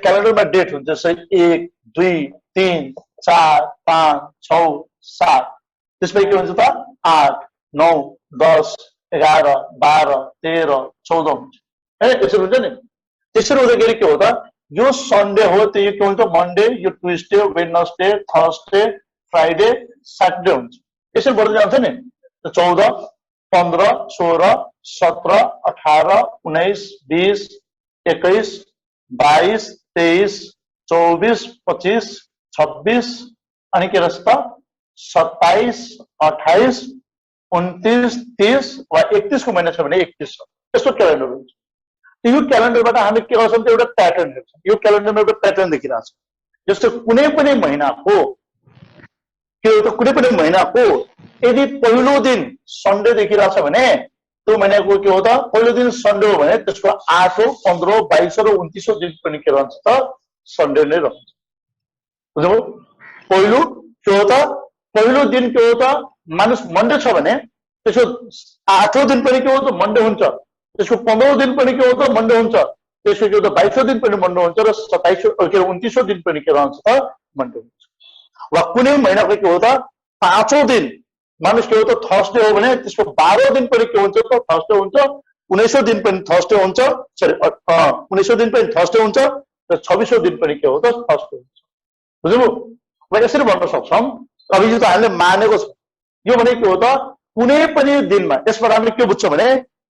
क्यालेन्डरमा डेट हुन्छ जस्तै 1 2 3 4 5 6 7 त्यसपछि के हुन्छ त 8 9 10 11 12 13 14 हुन्छ है यसरी हुन्छ नि त्यसरी हुँदाखेरि के हो त यो सन्डे हो त यो के हुन्छ मन्डे यो Tuesday Wednesday Thursday Friday Saturday हुन्छ यसरी बढ्दै जान्छ नि 14 15 16 17 18 19 20 21 22 23 24 25 26 अनि के रहेछ त 27 28 29 30 वा 31 को महिना छ भने 31 छ यस्तो क्यालेन्डर हुन्छ यो क्यालेन्डरबाट हामी के गर्छौं त एउटा प्याटर्न हेर्छौं यो क्यालेन्डरमा एउटा प्याटर्न देखिरहेको छ जस्तो कुनै पनि महिनाको के हो त कुनै पनि महिनाको यदि पहिलो दिन सन्डे देखिरहेछ भने त्यो महिनाको के हो त पहिलो दिन सन्डे हो भने त्यसको 8 15 22 र 29 दिन पनि के रहन्छ त सन्डे नै रहन्छ बुझ्नुभयो पहिलो के हो त पहिलो दिन के हो त मानिस मन्डे छ भने त्यसको 8औं दिन पनि के हो त मन्डे हुन्छ त्यसको 15औं दिन पनि के हो त मन्डे हुन्छ त्यसको के हो त 22औं दिन पनि मन्डे हुन्छ र 29औं दिन पनि के रहन्छ त मन्डे हुन्छ वा कुनै महिनाको के हो त 5औं दिन मानिस के हो त थर्सडे हो भने त्यसको 12औं दिन पनि के हुन्छ त थर्सडे हुन्छ 19औं दिन पनि थर्सडे हुन्छ सरी 19औं दिन पनि थर्सडे हुन्छ र 26औं दिन पनि के हो त थर्सडे हुन्छ बुझ्नुभयो अब यसरी भन्न सक्छौं अब यो त हामीले मानेको छ यो भने के हो त कुनै पनि दिनमा यसबाट हामीले के बुझ्छौं भने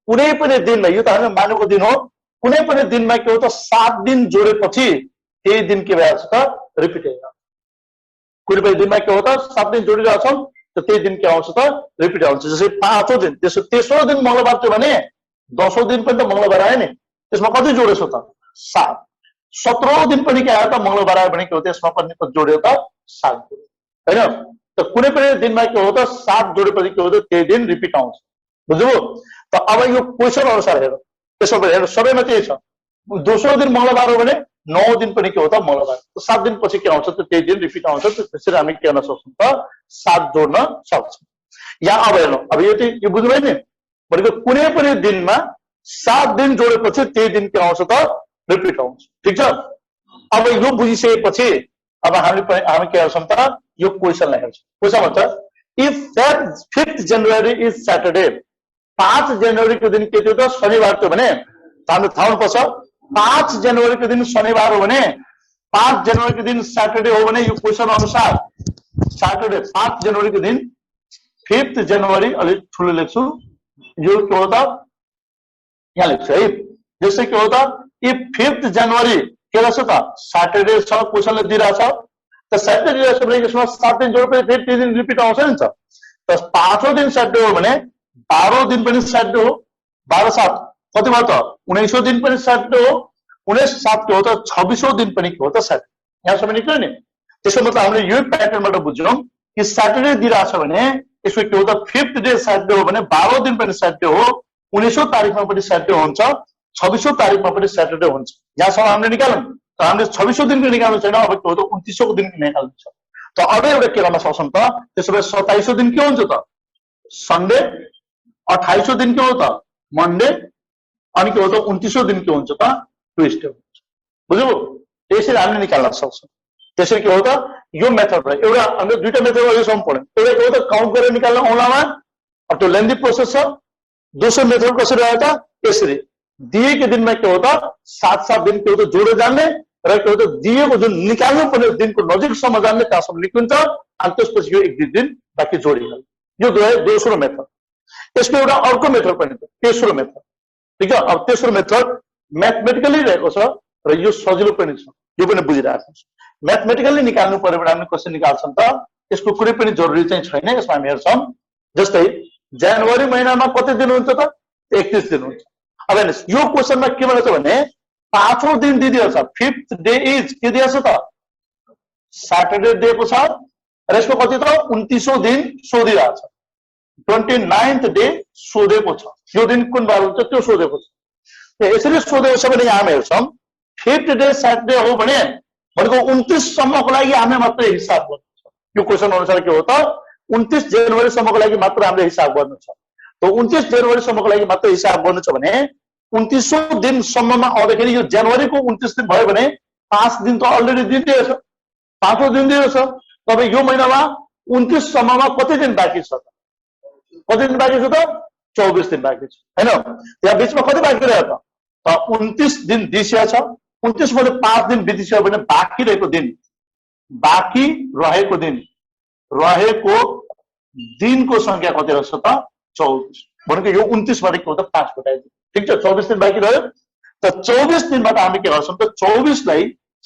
कुनै पनि दिनमा यो त हामीले मानेको दिन हो कुनै पनि दिनमा के हो त 7 दिन जोडेपछि त्यही दिन के भइहाल्छ त रिपिट हुन्छ कुनै पनि दिनमा के हो त 7 दिन जोडिरहेछौं त त्यही दिन के आउँछ त रिपिट आउँछ जस्तै 5औं दिन त्यसो तेस्रो दिन मंगलबार थियो भने 10औं दिन पनि त मंगलबार आयो नि त्यसमा कति जोडेछ त 7 17औं दिन पनि के आयो त मंगलबार आयो भने के हो त्यसमा पनि त जोड्यो त 7 हैन त कुनै पनि दिनमा के हो त 7 जोडेपछि के हो त त्यही दिन रिपिट आउँछ बुझ्नुभयो त अब यो क्वेशन अनुसार हेरौं त्यसो भए हेर्नु सबैमा त्यही छ दोस्रो दिन मंगलबार हो भने 9 दिन पनि के हो त मंगलबार 7 दिन पछि के आउँछ त त्यही दिन रिपिट आउँछ त्यसरी हामी के गर्न सक्छौं त 7 जोड्न सक्छौं यहाँ अब हेर्नु अब यो बुझ्नुभयो नि भनेको कुनै पनि दिनमा 7 दिन जोडेपछि त्यही दिन के आउँछ त रिपिट आउँछ ठीक छ अब यो बुझिसकेपछि अब हामी के गर्छौं त यो क्वेशनलाई हेर्छौं क्वेशन भन्छ if 5th January is Saturday 5 जनवरी को दिन के थियो त शनिबार थियो भने हामीले थाहा हुनुपर्छ 5 जनवरी को दिन शनिबार हो भने 5 जनवरी को दिन सैटरडे हो भने यो क्वेशन अनुसार सैटरडे 5 जनवरी को दिन 5th जनवरी अलिक ठुलो लेख्छु यो के होता यहाँ लेख्छु है जैसे के होता ये 5th जनवरी के रहेछ त सैटरडे छ क्वेशनले दिइराछ त सैटरडे रहेछ भने यसमा 7 दिन जोडेपछि फेरि 3 दिन रिपिट आउँछ नि त त 5औं दिन सैटरडे हो भने 12औं दिन पनि सैटरडे हो 12 7 कति भयो त 19औं दिन पनि सैटरडे हो 19 7 के हो त 26औं दिन पनि के हो त सैटरडे यहाँसम्म निक्ल्यो नि त्यसको मतलब हामीले यो प्याटर्नबाट बुझ्यौं कि सैटरडे दिइराछ भने यसको के हो त 5th डे सैटरडे हो भने 12औं दिन पनि सैटरडे हो 19औं तारिखमा पनि सैटरडे हुन्छ 26औं तारिखमा पनि सैटरडे हुन्छ यहाँसम्म हामीले निकाल्यौं त हामीले 26औं दिनको निकाल्नु छैन अब के हो त 29औं दिनको निकाल्नु छ त अब एउटा के गर्न सक्छौं त त्यसो भए 27औं दिन के हुन्छ त सन्डे 28औं दिन के हो त मन्डे अनि के हो त 29औं दिन के हुन्छ त ट्युसडे हुन्छ बुझ्यौ त्यसरी हामीले निकाल्न सक्छौं त्यसरी के हो त यो मेथडबाट एउटा हामीले दुईटा मेथड यसम्म पढ्यौं एउटा के हो त काउन्ट गरेर निकाल्न औँलामा अब त्यो लेन्दी प्रोसेस छ दोस्रो मेथड कसरी आयो त यसरी दिएको दिनमा के हो त 7-7 दिन के हो त जोडेर जान्ने र के हो त दिएको जुन निकाल्नु पर्ने दिनको नजिकसम्म जान्ने त्यहाँसम्म निक्लिन्छ अनि त्यसपछि यो 1-2 दिन बाँकी जोडिहाल्छ यो दोस्रो मेथड यसको एउटा अर्को मेथड पनि छ तेस्रो मेथड ठीक छ अब तेस्रो मेथड म्याथमेटिकली रहेको छ र यो सजिलो पनि छ यो पनि बुझिरहेको छ म्याथमेटिकली निकाल्नु पर्यो भने हामीले कसरी निकाल्छौं त यसको कुनै पनि जरुरी चाहिँ छैन यसमा हामी हेर्छौं जस्तै जनवरी महिनामा कति दिन हुन्छ त 31 दिन हुन्छ अब हेर्नुस् यो क्वेशनमा के भनेछ भने 5औं दिन दिइदिएको छ 5th डे इज के दिएको छ त सैटरडे दिएको छ र यसको कति त 29औं दिन सोधिरहेको छ 29th डे सोधेको छ यो दिन कुन बार हुन्छ त्यो सोधेको छ यसरी सोधेको छ भने यहाँ हामी हेर्छौं 5th डे सैटरडे हो भने भनेको 29 सम्मको लागि हामीले मात्र हिसाब गर्नु छ यो क्वेशन अनुसार के हो त 29 जनवरी सम्मको लागि मात्र हामीले हिसाब गर्नु छ त 29 जनवरी सम्मको लागि मात्र हिसाब गर्नु छ भने 29औं दिन सम्ममा आउँदाखेरि यो जनवरीको 29 दिन भयो भने 5 दिन त अलरेडी दिइएको छ 5औं दिन दिएको छ तब यो महिनामा 29 सम्ममा कति दिन बाँकी छ कति दिन बाँकी छ त 24 दिन बाँकी छ हैन त्यहाँ बीचमा कति बाँकी रह्यो त 29 दिन दिइसकेको छ 29 मध्ये 5 दिन बितिसक्यो भने बाँकी रहेको दिनको संख्या कति रहेछ त 24 भनेको यो 29 बाट के हो त 5 घटाइदियो ठीक छ 24 दिन बाँकी रह्यो त 24 दिनबाट हामी के गर्छौं त 24 लाई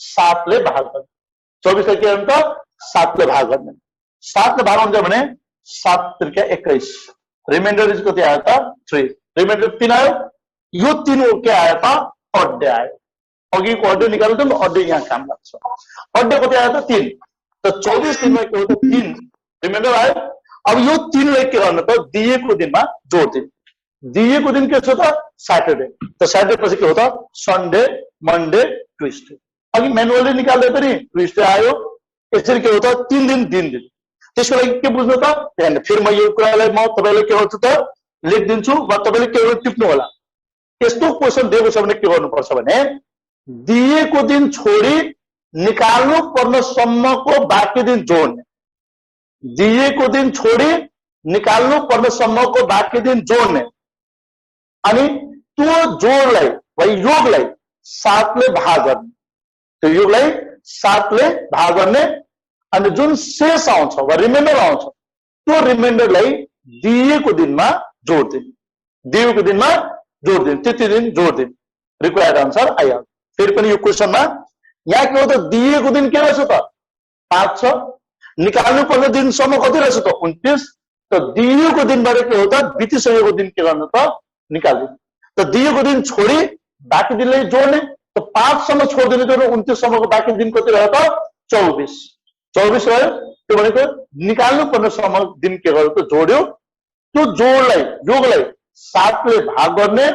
7 ले भाग गर्ने 24 लाई के गर्नु त 7 ले भाग गर्ने 7 ले भाग हुन्छ भने 7 त्रिका 21 रिमाइन्डर इज कति आयो त 3 रिमाइन्डर 3 आयो यो 3 हो के आयो त अड्डे आयो अघिको अड्डे निकाल्नु त अड्डे यहाँ काम लाग्छ अड्डे कति आयो त 3 त 24 दिनमा के हो त 3 रिमाइन्डर आयो अब यो 3 लाई के गर्नु त दिएको दिनमा जोड दिनु दिएको दिन के छ त सैटरडे त सैटरडे पछि के हो त सन्डे मन्डे ट्युसडे अघि म्यानुअली निकाल्दै पनि ट्युसडे आयो यसरी के हो त 3 दिन दिनु त्यसको लागि के बुझ्नु त हेर्नु फेरि म यो कुरालाई म तपाईलाई के गर्छु त लेखिदिन्छु वा तपाईले के गर्नु टिप्नु होला यस्तो क्वेशन दिएको छ भने के गर्नुपर्छ भने दिएको दिन छोडी निकाल्नु पर्ने सम्मको बाँकी दिन जोड्ने दिएको दिन छोडी निकाल्नु पर्ने सम्मको बाँकी दिन जोड्ने अनि त्यो जोडलाई वा योगलाई 7 ले भाग गर्ने त्यो योगलाई 7 ले भाग गर्ने अनि जुन शेष आउँछ वा रिमाइन्डर आउँछ त्यो रिमाइन्डरलाई दिएको दिनमा जोड दिने दिएको दिनमा जोड दिने त्यति दिन जोड दिने रिक्वायर्ड आन्सर आइहाल्छ फेरि पनि यो क्वेशनमा यहाँ के हो त दिएको दिन के रहेछ त 5 छ निकाल्नु पर्ने दिनसम्म कति रहेछ त 29 त दिएको दिनबाट के हो त बितिसकेको दिन के गर्नु त निकाल्दिनु त दिएको दिन छोडी बाँकी दिनलाई जोड्ने त 5 सम्म छोड्दिने त्यो 29 सम्मको बाँकी दिन कति रह्यो त 24 रह्यो त्यो भनेको निकाल्नु पर्ने सम्म दिन के गर्यो त जोड्यो त्यो जोडलाई योगलाई 7 ले भाग गर्ने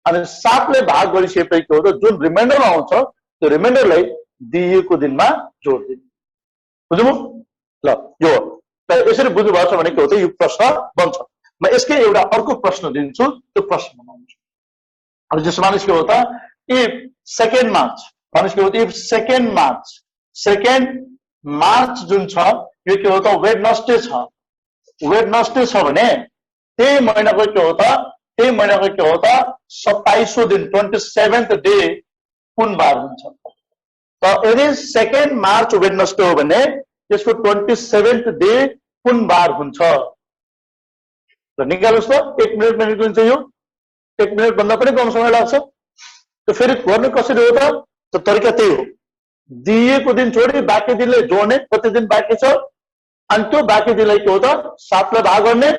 अनि 7 ले भाग गरिसकेपछि के हो त जुन रिमाइन्डर आउँछ त्यो रिमाइन्डरलाई दिएको दिनमा जोड दिने बुझ्नु ल यो त यसरी बुझ्नु भएको छ भने के हो त यो प्रश्न बन्छ म यसकै एउटा अर्को प्रश्न दिन्छु त्यो प्रश्न बनाउँछु अब जसमा मानिस के हो त इफ सेकेन्ड मार्च जुन छ यो के हो त वेडनसडे छ भने त्यही महिनाको के हो त 27औं दिन 27th डे कुन बार हुन्छ त यदि 2 मार्च वेडनसडे हो भने त्यसको 27th डे कुन बार हुन्छ र निकाल्नुस् त 1 मिनेटमा निक्लिन्छ यो 1 मिनेट भन्दा पनि कम समय लाग्छ त फेरि गर्ने कसरी हो त तरिका त्यही हो दिएको दिन छोडी बाँकी दिनले जोड्ने कति दिन बाँकी छ अनि त्यो बाँकी दिनलाई के हो त 7 ले भाग गर्ने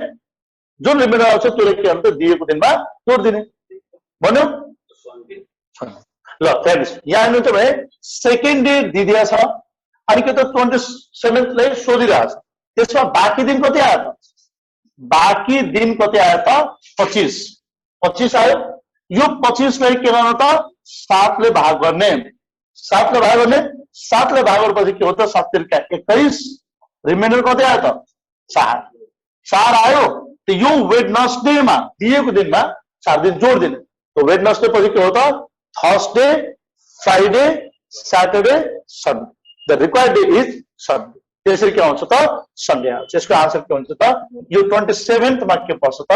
जुन रिमाइन्डर आउँछ त्यसले के हुन्छ दिएको दिनमा जोड्दिने भन्यो ल फ्रेन्ड्स यहाँ हेर्नुहुन्छ भने सेकेन्ड डे दिदिया छ अनि के त 27th लाई सोधिरहेछ त्यसमा बाँकी दिन कति आयो त बाँकी दिन कति आयो त 25 आयो यो 25 लाई के गर्नु त 7 ले भाग गर्ने 7 ले भाग गर्ने 7 ले भाग गरेपछि के हो त 7 तिरका 21 रिमाइन्डर कति आयो त 4 आयो त यो वेडनेसडेमा दिएको दिनमा 4 दिन जोड दिने त वेडनेसडे पछि के हो त Thursday Friday Saturday Sunday the required day is Sunday त्यसरी के आउँछ त सन्डे आउँछ यसको आन्सर के हुन्छ त यो 27th मा के पर्छ त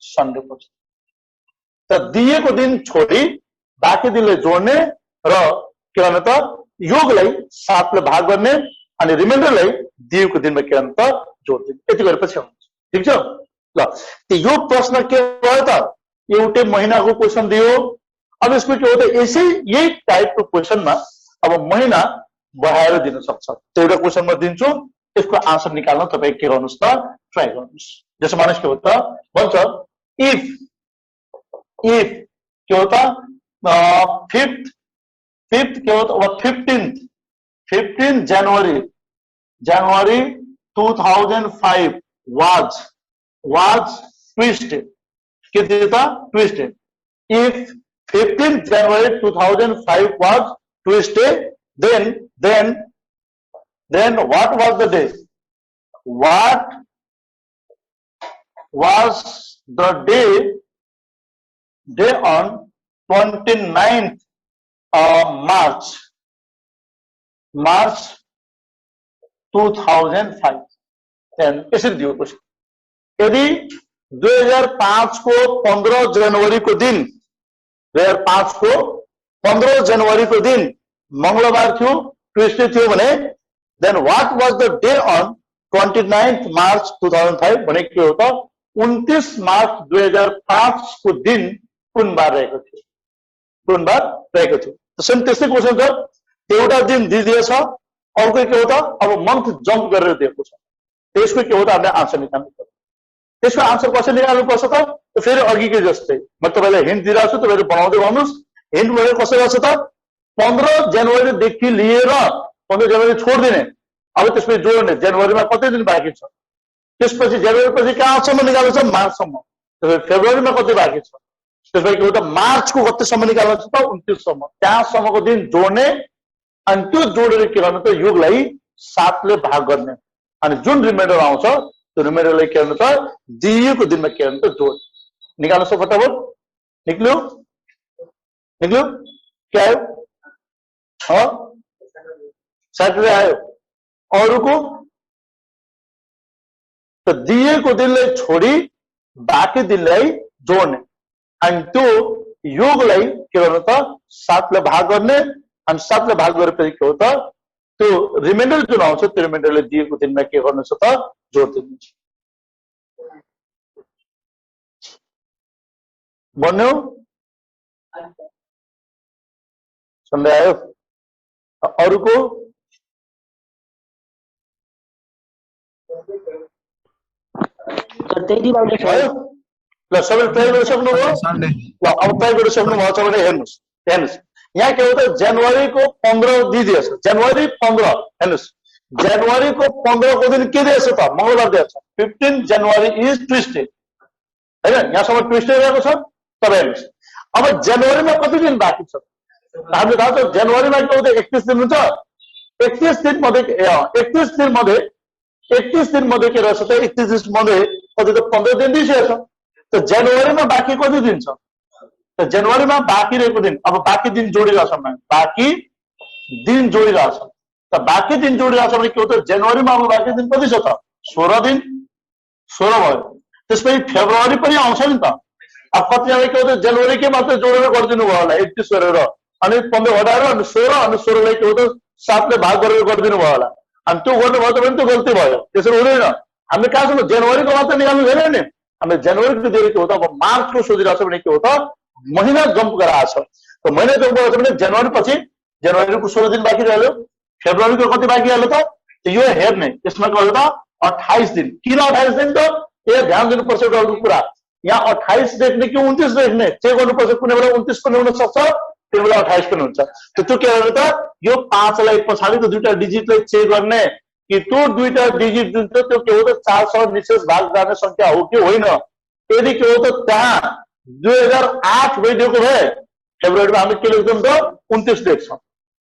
सन्डे पर्छ त दिएको दिन छोडी बाँकी दिनले जोड्ने र के गर्नु त योगलाई 7 ले भाग गर्ने अनि रिमाइन्डरलाई दिएको दिनमा के गर्नु त जोड्दिने यति गरेपछि हुन्छ ठीक छ ल त यो प्रश्न के भयो त एउटै महिनाको क्वेशन दियो अब यसको के हो त यही टाइपको क्वेशनमा अब महिना बढाएर दिन सक्छ त्यो एउटा क्वेशनमा दिन्छु यसको आन्सर निकाल्न तपाई के गर्नुस् त ट्राई गर्नुस् जस्तो मानिस के हो त भन्छ इफ के हो त फिफ्थ के हो त 15 जनवरी 2005 was twisted के दियो त twisted if 15 January 2005 was twisted then what was the day on 29th March 2005 then यसरी दियो क्वेशन यदि 2005 को 15 जनवरी को दिन 2005 को 15 जनवरी को दिन मंगलबार थियो ट्युसडे थियो भने then what was the day on 29th March 2005 भने के हो त 29 मार्च 2005 को दिन कुन बार रहेको थियो त सेम त्यस्तै क्वेशन छ एउटा दिन दिदिएछ अर्को के हो त अब मन्थ जम्प गरेर दिएको छ त्यसको के हो त हामीले आन्सर निकाल्नु पर्छ त्यसको आन्सर कसरी निकाल्नु पर्छ त फेरि अघिकै जस्तै म तपाईलाई हिन्ट दिइरहेको छु तपाईले बनाउँदै गर्नुस् हिन्ट भने कसरी गर्छ त 15 जनवरी देखि लिएर 15 जनवरी छोड्दिने अब त्यसपछि जोड्ने जनवरीमा कति दिन बाँकी छ त्यसपछि जनवरी पछि कहाँसम्म निकाल्नु छ मार्चसम्म त्यसपछि फेब्रुअरीमा कति बाँकी छ त्यसपछि के हो त मार्चको कतिसम्म निकाल्नु छ त 29 सम्म त्यहाँसम्मको दिन जोड्ने अनि त्यो जोडेर के गर्नु त योगलाई 7 ले भाग गर्ने अनि जुन रिमाइन्डर आउँछ त्यो रिमाइन्डरलाई के गर्नु त दिएको दिनमा के गर्नु त जोड निकाल्नु छ फटाफट निक्ल्यो के आयो सैटरडे आयो अरूको त दिएको दिनलाई छोडी बाँकी दिनलाई जोड्ने अनि त्यो योगलाई के गर्नु त 7 ले भाग गर्ने अनि 7 ले भाग गरेपछि के हो त त्यो रिमाइन्डर जुन आउँछ त्यो रिमाइन्डरले दिएको दिनमा के गर्नु छ त जोड दिनु छ भन्यो सन्डे आयो अरूको ल सबै ट्राई गरिसक्नुभयो ल अब ट्राई गरिसक्नुभएको छ भने हेर्नुहोस् यहाँ के हो त जनवरीको 15 दिइदिएछ जनवरी 15 हेर्नुहोस् जनवरीको 15 को दिन के दिएछ त मंगलबार दिएछ 15 जनवरी इज ट्युसडे हैन यहाँसम्म ट्युसडे रहेको छ तब हेर्नुहोस् अब जनवरीमा कति दिन बाँकी छ हामीले थाहा छ जनवरीमा के हो त 31 दिन हुन्छ 31 दिन मध्ये के रहेछ त 31 दिन मध्ये कति त 15 दिन दिइसकेछ त जनवरीमा बाँकी कति दिन छ त जनवरीमा बाँकी रहेको दिन अब बाँकी दिन जोडिरहेछ बाँकी दिन जोडिरहेछ त बाँकी दिन जोडिरहेछ भने के हो त जनवरीमा अब बाँकी दिन कति छ त 16 दिन 16 भयो त्यसपछि फेब्रुअरी पनि आउँछ नि त अब कतिजना के हो त जनवरी के मात्र जोडेर गरिदिनु भयो होला 31 गरेर अनि 15 हटाएर अनि 16 लाई के हो त 7 ले भाग गरेर गरिदिनु भयो होला अनि त्यो गर्नुभयो भने त्यो गल्ती भयो, त्यसरी हुँदैन। हामीले कहाँसम्म जनवरीको मात्र निकाल्नु छैन नि, हामीले जनवरीको दिएर के हो त अब मार्चको सोधिरहेको छ भने के हो त महिना जम्प गराएको छ। त महिना जम्प गराएको छ भने जनवरी पछि जनवरीको 16 दिन बाँकी रह्यो, फेब्रुअरीको कति बाँकी हाल्यो त यो हेर्ने, यसमा के त 28 दिन। किन 28 दिन त यो ध्यान दिनुपर्छ एउटा कुरा, यहाँ 28 देख्ने कि 29 देख्ने चेक गर्नुपर्छ, कुनै बेला 29 पनि हुन सक्छ, त्यो बेला 28 पनि हुन्छ। त्यो के गर्नु त यो 5 लाई पछाडिको दुईटा डिजिटलाई चेक गर्ने कि त्यो दुईटा डिजिट जुन छ त्यो के हो त 400 निशेष भाग जाने संख्या हो कि होइन। यदि के हो त त्यहाँ 2008 भइदिएको भए फेब्रुअरीमा हामी के लेख्छौँ त 29 लेख्छौँ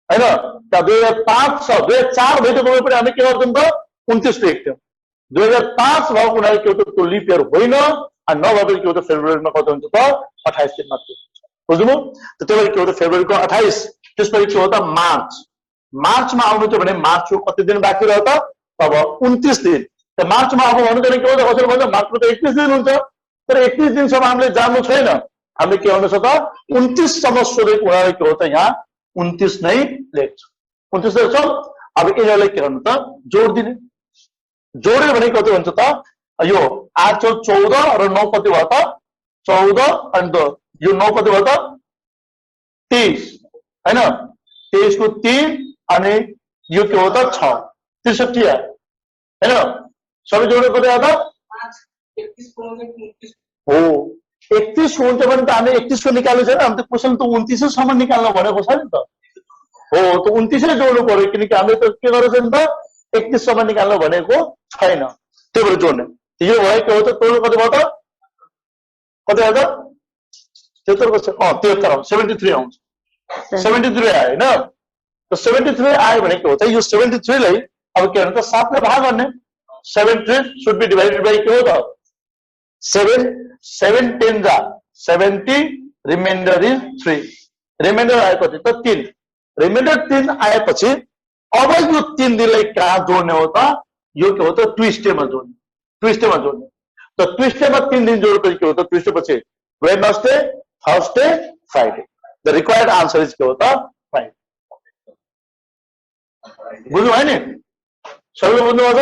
हैन, त्यहाँ 2005 छ 2004 भइदिएको भए पनि हामी के गर्छौँ त 29 लेख्थ्यौँ। 2005 भएको हुनाले के हो त त्यो लिप इयर होइन, नभए के हो त फेब्रुअरीमा कति हुन्छ त 28 दिन मात्र हुन्छ। बुझ्नुभयो? त्यही भएर के हो त फेब्रुअरीको 28, त्यसपछि के हो त मार्चमा आउनु थियो भने मार्चको कति दिन बाँकी रह्यो त अब 29 दिन। त मार्चमा आउनु भन्नु भने के हो त कसरी भन्छ मार्चमा त 31 दिन हुन्छ, तर 31 दिनसम्म हामीले जान्नु छैन, हामीले के गर्नु छ त 29 सम्म सोधेको हुनाले के हो त यहाँ 29 नै लेख्छौँ, 29 लेख्छौँ। अब यिनीहरूलाई के गर्नु त जोड दिने, जोड्यो भने कति हुन्छ त यो 8 14 र 9 कति भयो त 14 अनि यो 9 कति भयो त 23 हैन, 23 को 3 अनि यो के हो त 6 63 आयो हैन, सबै जोडेर कति आयो त 31 हो। 31 हुन्छ भने त हामीले 31 को निकाल्नु छैन, हामी त क्वेशन त 29 सम्म निकाल्नु भनेको छ नि त हो, त 29 जोड्नु पर्यो किनकि हामीले त के गरेको छ नि त 31 सम्म निकाल्नु भनेको छैन, त्यो भएर जोड्ने। यो भयो के हो त टोटल कति भयो त कति आयो त 73 आउँछ 73 आयो हैन। त 73 आयो भने के हो त यो 73 लाई अब के गर्नु त 7 ले भाग गर्ने, 73 should be divided by के हो त 7 10 जा 70, रिमाइन्डर इज 3, रिमाइन्डर आएपछि त 3, रिमाइन्डर 3 आएपछि अब यो 3 दिनलाई कहाँ जोड्ने हो त यो के हो त ट्विस्डेमा जोड्ने, ट्विस्डेमा जोड्ने। त ट्विस्डेमा 3 दिन जोडेपछि के हो त ट्विस्डे पछि Wednesday Thursday Friday, the required answer is के हो त फ्राइडे। बुझ्नु भयो नि सबैले बुझ्नुभयो त?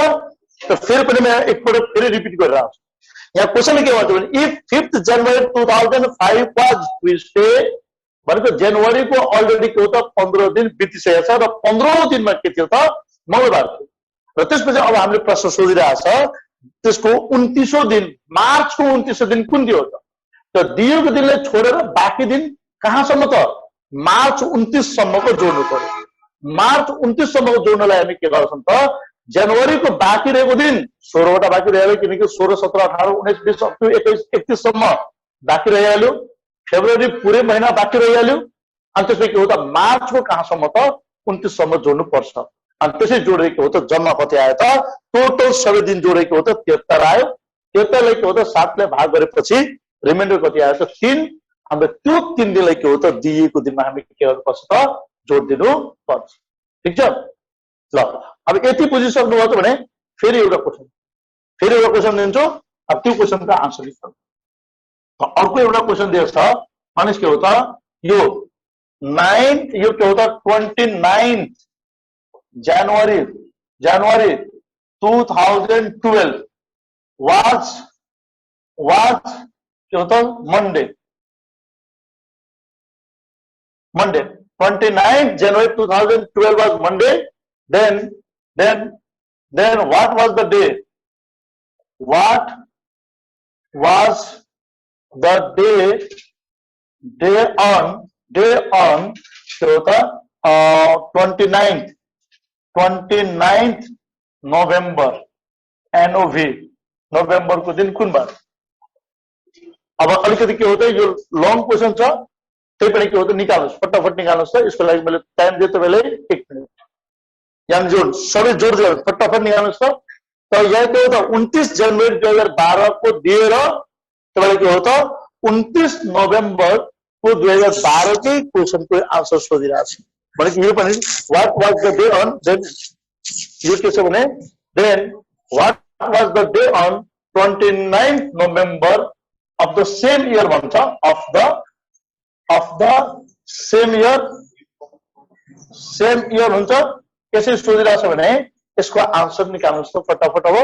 फेरि पनि म एकपल्ट फेरि रिपिट गरेर आउँछु। यहाँ क्वेशनले के भन्छ भने इफ 5 जनवरी 2005 वाज ट्युसडे भनेको जनवरीको अलरेडी के हो त 15 दिन बितिसकेको छ र 15औं दिनमा के थियो त मंगलबार थियो, र त्यसपछि अब हामीले प्रश्न सोधिरहेको छ त्यसको 29औं दिन मार्चको 29औं दिन कुन थियो त दिएको दिनलाई छोडेर बाँकी दिन कहाँसम्म त मार्च 29 सम्मको जोड्नु पर्यो। मार्च 29 सम्मको जोड्नलाई हामी के गर्छौँ त जनवरीको बाँकी रहेको दिन 16 वटा बाँकी रह्यो, किनकि 16 17 18 19 20 अप टु 21 31 सम्म बाँकी रहिहाल्यो, फेब्रुअरी पुरै महिना बाँकी रहिहाल्यो, अनि त्यसपछि के हो त मार्चको कहाँसम्म त 29 सम्म जोड्नु पर्छ। अनि त्यसै जोडेर के हो त जम्मा कति आयो त टोटल सबै दिन जोडेको हो त 73 आयो। 73 लाई के हो त 7 ले भाग गरेपछि रिमाइन्डर कति आयो त 3, हामी त्यो 3 दिनलाई के हो त दिएको दिनमा हामी के गर्नुपर्छ त जोड दिनु पर्छ। ठीक छ ल, अब यति बुझिसक्नु भयो भने फेरि एउटा क्वेशन दिन्छु, अब त्यो क्वेशनको आन्सर लेख्नु। अर्को एउटा क्वेशन दिएको छ भने के हो त यो 9 यो के हो त 29 जनवरी 2012 was के हो त Monday 29 January 2012 was Monday. Then what was the day? What was the day on the 29th November NOV November को दिन कुन बार? अब अलिकति के होता है यो लङ क्वेशन छ त्यही पनि के हो त निकाल्नुस्, फटाफट निकाल्नुस् त। यसको लागि मैले टाइम दिए तपाईले 1 मिनेट यहाँ जोड सबै जोड दियो फटाफट निकाल्नुस् त। त यहाँ के हो त 29 जनवरी 2012 को दिएर तपाईले के हो त 29 नोभेम्बर को 2012 के क्वेशन को आन्सर सोधिरहेको छु भनेको यो पनि what was the day on then यो के छ भने then what was the day on 29th November of the same year भन्छ of the same year हुन्छ। त्यसै सोधिरहेको छ भने इसको आंसर निकाल्नुहोस् त फटाफट। अब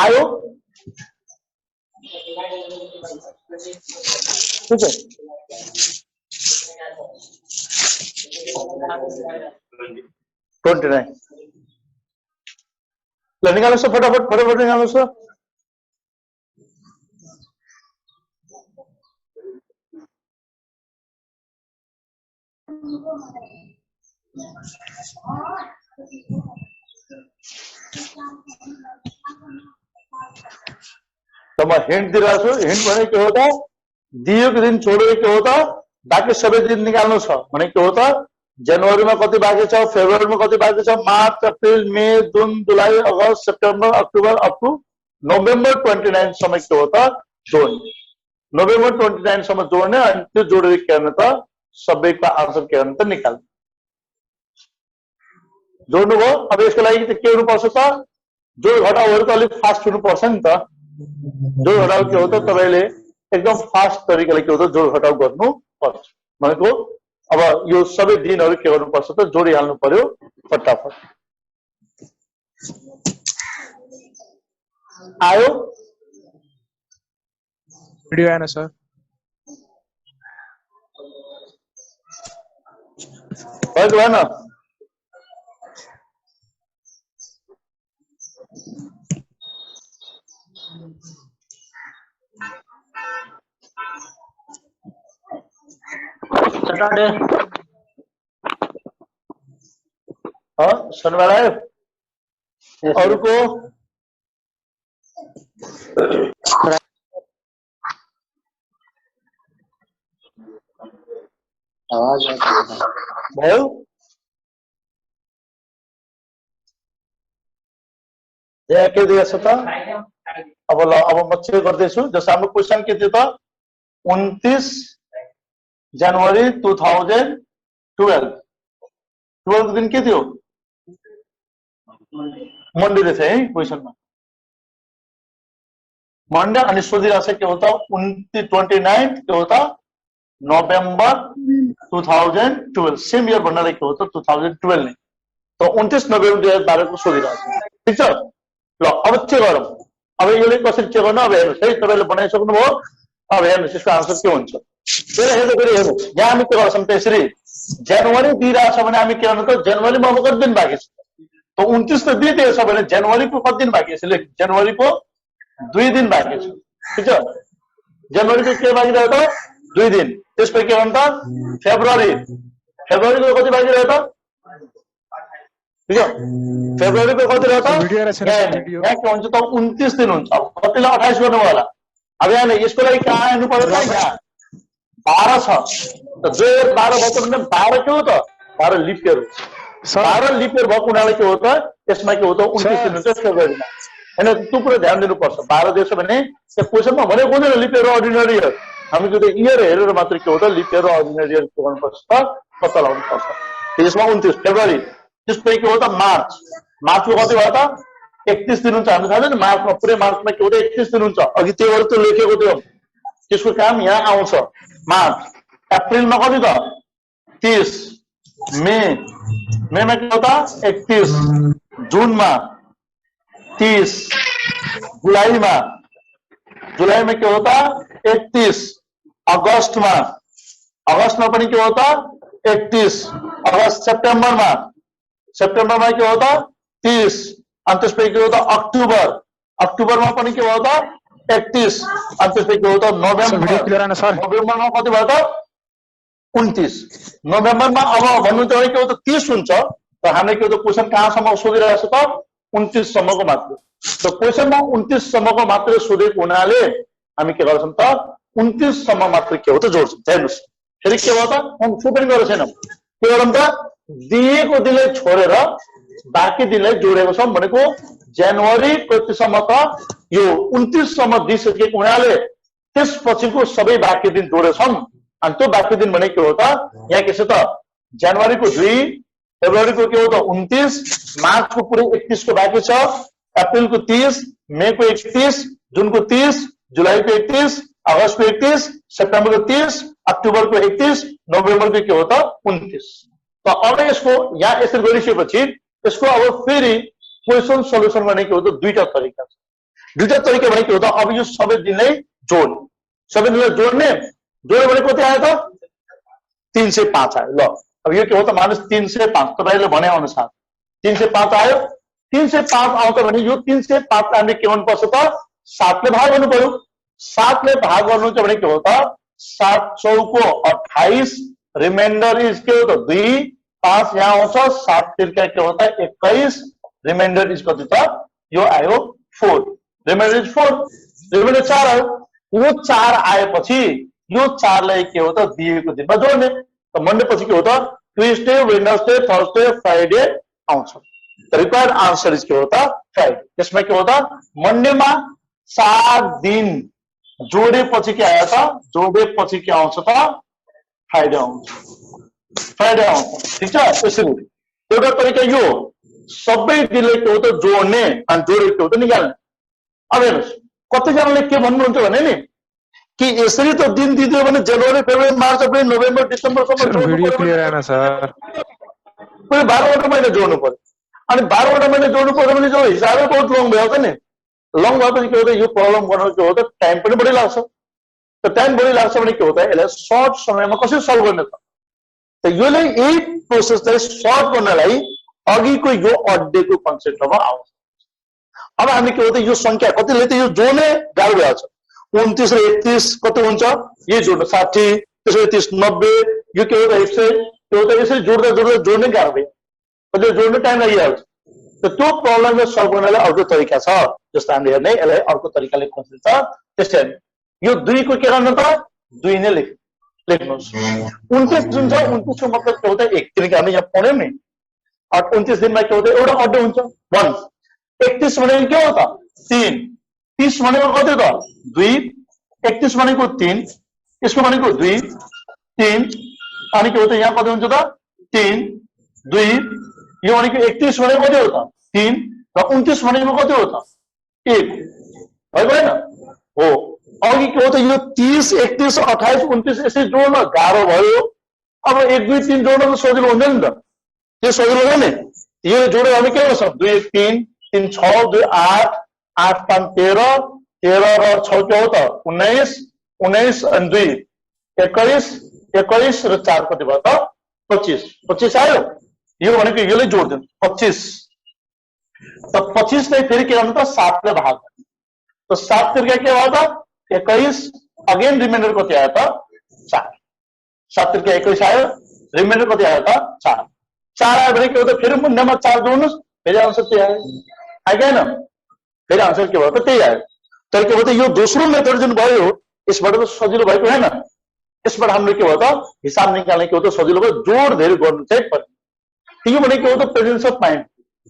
आयो? ठीक है, 29 ल निकाल्नुहोस् त फटाफट फटाफट निकाल्नुहोस् त। तो मैं हिंट दिइरहेको छु। हिंट भने के हो त, दिएको दिन छोडेर के हो त बाँकी सबै दिन निकाल्नु छ भने के हो त, जनवरीमा कति बाँकी छ, फेब्रुअरीमा कति बाँकी छ, मार्च अप्रिल मे जुन जुलाई अगस्त सेप्टेम्बर अक्टोबर अप टु नोभेम्बर 29 सम्म के हो त जोड्ने। नोभेम्बर 29 सम्म जोड्ने अनि त्यो जोडेर के गर्ने त सबैको आन्सर के गर्ने त निकाल्ने। जोड्नुभयो? अब यसको लागि त के हुनुपर्छ त, जोड घटाउहरू त अलिक फास्ट हुनुपर्छ नि त। जोड घटाउ के हो त तपाईले एकदम फास्ट तरिकाले के हो त जोड घटाउ गर्नुपर्छ भनेको। अब यो सबै दिनहरू के गर्नुपर्छ त जोडिहाल्नु पर्यो फटाफट। आयो? वीडियो आएन सर। भयो भएन? सैटरडे शनिबार आयो? अरूको? आवाज भयो? के दिएछ त? अब ल अब म चेक गर्दैछु। जस्तो हाम्रो क्वेसन के थियो त, 29 जनवरी 2012 12 दिन के थियो? मंडे रहेछ है क्वेसनमा, मंडे। अनि सोधिरहेछ के हो त 29 के हो त नोभेम्बर 2012 सेम इयर भन्नाले के हो त 2012 नै। तो 29 नोभेम्बर 2012 को सोधिरहेछ। ठीक छ ल अब चेक गरौँ। अब यसले कसरी चेक गर्नु अब हेर्नुस् है, तपाईले बनाइसक्नुभयो। अब हेर्नुस् यसको आन्सर के हुन्छ। फेरि हेर्नुस् यहाँ हामी के गर्छौँ त्यसरी, जनवरी दिइरहेछ भने हामी के गर्नु त जनवरीमा अब कति दिन बाँकी छ त 29 त दिइदिएछ भने जनवरीको कति दिन बाँकी छ, लेख जनवरीको 2 दिन बाँकी छ। ठीक छ, जनवरीको के बाँकी रह्यो त 2 दिन। त्यसपछि के गर्नु त फेब्रुअरीको कति बाँकी रह्यो त, ठीक है फेब्रुअरीको कति रह्यो त यहाँ के हुन्छ त 29 दिन हुन्छ। अब कतिलाई 28 गर्नु होला। अब यहाँ यसको लागि कहाँ हेर्नु पर्यो त, यहाँ 12 छ त, जो 12 भएको भने 12 के हो त 12 लिप इयर हो। 12 लिप इयर भएको हुनाले के हो त यसमा के हो त 29 दिन हुन्छ फेब्रुअरीमा। हैन त्यो कुरा ध्यान दिनुपर्छ। 12 दिएछ भने त्यो क्वेसनमा भनेको हुँदैन लिप इयर र अर्डिनरी इयर। हामीले त्यो इयर हेरेर मात्र के हो त लिप इयर र अर्डिनरी इयर के गर्नुपर्छ त पत्ता लगाउनु पर्छ। त्यसमा 29 फेब्रुअरी, त्यसपछि के हो त मार्च, मार्चको कति भयो त 31 दिन हुन्छ। हामी थाहा छैन मार्चमा पुरै मार्चमा के हो त 31 दिन हुन्छ। अघि त्योहरू त लेखेको थियो, त्यसको काम यहाँ आउँछ। मार्च, अप्रिलमा कति त 30, मेमा के हो त 31, जुनमा 30, जुलाईमा के हो त 31, अगस्तमा पनि के हो त 31 अगस्त, सेप्टेम्बरमा के हो त 30, अनि त्यसपछि के हो त अक्टोबरमा पनि के हो त 31, अनि त्यसपछि के हो त नोभेम्बरमा कति भयो त 29। नोभेम्बरमा अब भन्नु त के हो त 30 हुन्छ। र हामीले के हो त क्वेसन कहाँसम्म सोधिरहेको छ त 29 सम्मको मात्र। त क्वेसनमा 29 सम्मको मात्र सोधेको हुनाले हामी के गर्छौँ त 29 सम्म मात्र के हो त जोड्छौँ। हेर्नुस् फेरि के भयो त हम पनि गरेको छैनौँ। के गरौँ त दिएको दिनलाई छोडेर बाँकी दिनलाई जोडेको छौँ भनेको जनवरी कतिसम्म त यो 29 सम्म दिइसकेको हुनाले त्यसपछिको सबै बाँकी दिन जोडेछौँ। अनि त्यो बाँकी दिन भने के हो त यहाँ के छ त जनवरीको 2, फेब्रुअरीको के हो त 29, मार्चको पुरै 31 को बाँकी छ, अप्रिलको 30, मेको 31, जुनको 30, जुलाईको 31, अगस्तको 31, सेप्टेम्बरको 30, अक्टोबरको 31, नोभेम्बरको के हो त 29। तो अब यसको यहाँ यसरी गरिसकेपछि यसको अब फेरि क्वेसन सल्युसन गर्ने के हो त दुईटा तरिका छ। दुईटा तरिका भने के हो त अब यो सबै दिनलाई जोड्ने, सबै दिनलाई जोड्ने, जोड्यो भने कति आयो त 305 आयो। ल अब यो के हो त माइनस 305 तपाईले भने अनुसार 305 आयो। 305 आउँछ भने यो 305 हामीले के गर्नु पर्छ त 7 ले भाग गर्नु पर्यो। 7 ले भाग गर्नु छ भने के हो त 7 चौको 28 रिमाइन्डर इज के हो त 2 5 यहाँ आउँछ 7 तिर्का के हो त 21 रिमाइन्डर इज कति त यो आयो 4 रिमाइन्डर इज 4 रिमाइन्डर 4 आयो। यो 4 आएपछि यो 4 लाई के हो त दिएको दिनमा जोड्ने। त मन्डे पछि के हो त ट्युसडे वेडनेसडे थर्सडे फ्राइडे आउँछ। द रिक्वायर्ड आन्सर इज के हो त फ्राइडे। त्यसमा के हो त मन्डेमा 7 दिन जोडेपछि के आयो त जोडेपछि के आउँछ त फ्राइडे आउँछ। फ्राइडे आउँछ ठीक छ। त्यसरी एउटा तरिका यो सबै दिनले के हो त जोड्ने अनि जोडेको के हो त निकाल्ने। अब हेर्नुस् कतिजनाले के भन्नुहुन्छ भने नि कि यसरी त दिन दिदियो भने जनवरी फेब्रुअरी मार्च अप्रिल नोभेम्बर डिसेम्बरसम्म भिडियो क्लियर आएन सर। पुरै 12वटा महिना जोड्नु पर्यो। अनि 12वटा महिना जोड्नु पर्यो भने जो हिसाबै बहुत लङ भयो नि। लङ भएपछि के हो त यो प्रब्लम गर्न के हो त टाइम पनि बढी लाग्छ। त टाइम बढी लाग्छ भने के हो त यसलाई सर्ट समयमा कसरी सल्भ गर्ने त। त योले यही प्रोसेसलाई सर्ट गर्नलाई अघिको यो अड्डेको कन्सेप्टमा आउँछ। अब हामी के हो त यो संख्या कतिले त यो जोड्ने गाह्रो भएछ। 29 र 31 कति हुन्छ यो जोड्नु 60 त्यसरी 30 90 यो के हो त 100 के हो त यसरी जोड्दा जोड्दा जोड्ने गाह्रो भयो। अझै जोड्ने टाइम लागिहाल्छ। त त्यो प्रब्लमलाई सल्भ गर्नलाई अर्को तरिका छ। जस्तो हामीले हेर्ने यसलाई अर्को तरिकाले खोज्नु छ। त्यसै यो 2 को के गर्नु त 2 नै लेख्नुस्। 29 जुन छ 29 को मतलब के हो त 1 किनकि हामी यहाँ पढ्यौं नि। 29 दिनमा के हो त एउटा अड्डे हुन्छ 1। 31 भनेको के हो त 3। 30 भनेको कति त 2। 31 भनेको 3 यसको भनेको 2 3 अनि के हो त यहाँ कति हुन्छ त 3 2 यो भनेको 31 भनेको कति हो त 3 र 29 भनेको कति हो त 1 है भएन हो। अघि के हो त यो 30 31 28 29 यसरी जोड्न गाह्रो भयो। अब 1 2 3 जोड्न त सजिलो हुँदैन नि त। त्यो सजिलो हो नि। यो जोडेर हामी के गर्छौँ 2 1 3 3 6 2 8 8 5 13 13 र 6 के हो त 19 19 अनि 2 21 21 र 4 कति भयो त 25 25 आयो। यो भनेको यसले जोड्दिनु 25। त 25 लाई फेरि के गर्नु त 7 ले भाग गर्नु। त 7 तिर्का के भयो त 21 अगेन रिमाइन्डर कति आयो त 4। 7 तिर्का 21 आयो रिमाइन्डर कति आयो त 4। 4 आयो भने के हो त फेरि मुन्डामा 4 जोड्नुस् फेरि आन्सर त्यही आयो। आएन फेरि आन्सर के भयो त त्यही आयो। तर के भयो त यो दोस्रो मेथड जुन भयो यसबाट त सजिलो भएको हैन। यसबाट हामीले के भयो त हिसाब निकाल्ने के हो त सजिलो भयो। जोड धेरै गर्नु चाहिँ पर्छ। यो भने के हो त प्रेजेन्स अफ माइन्ड।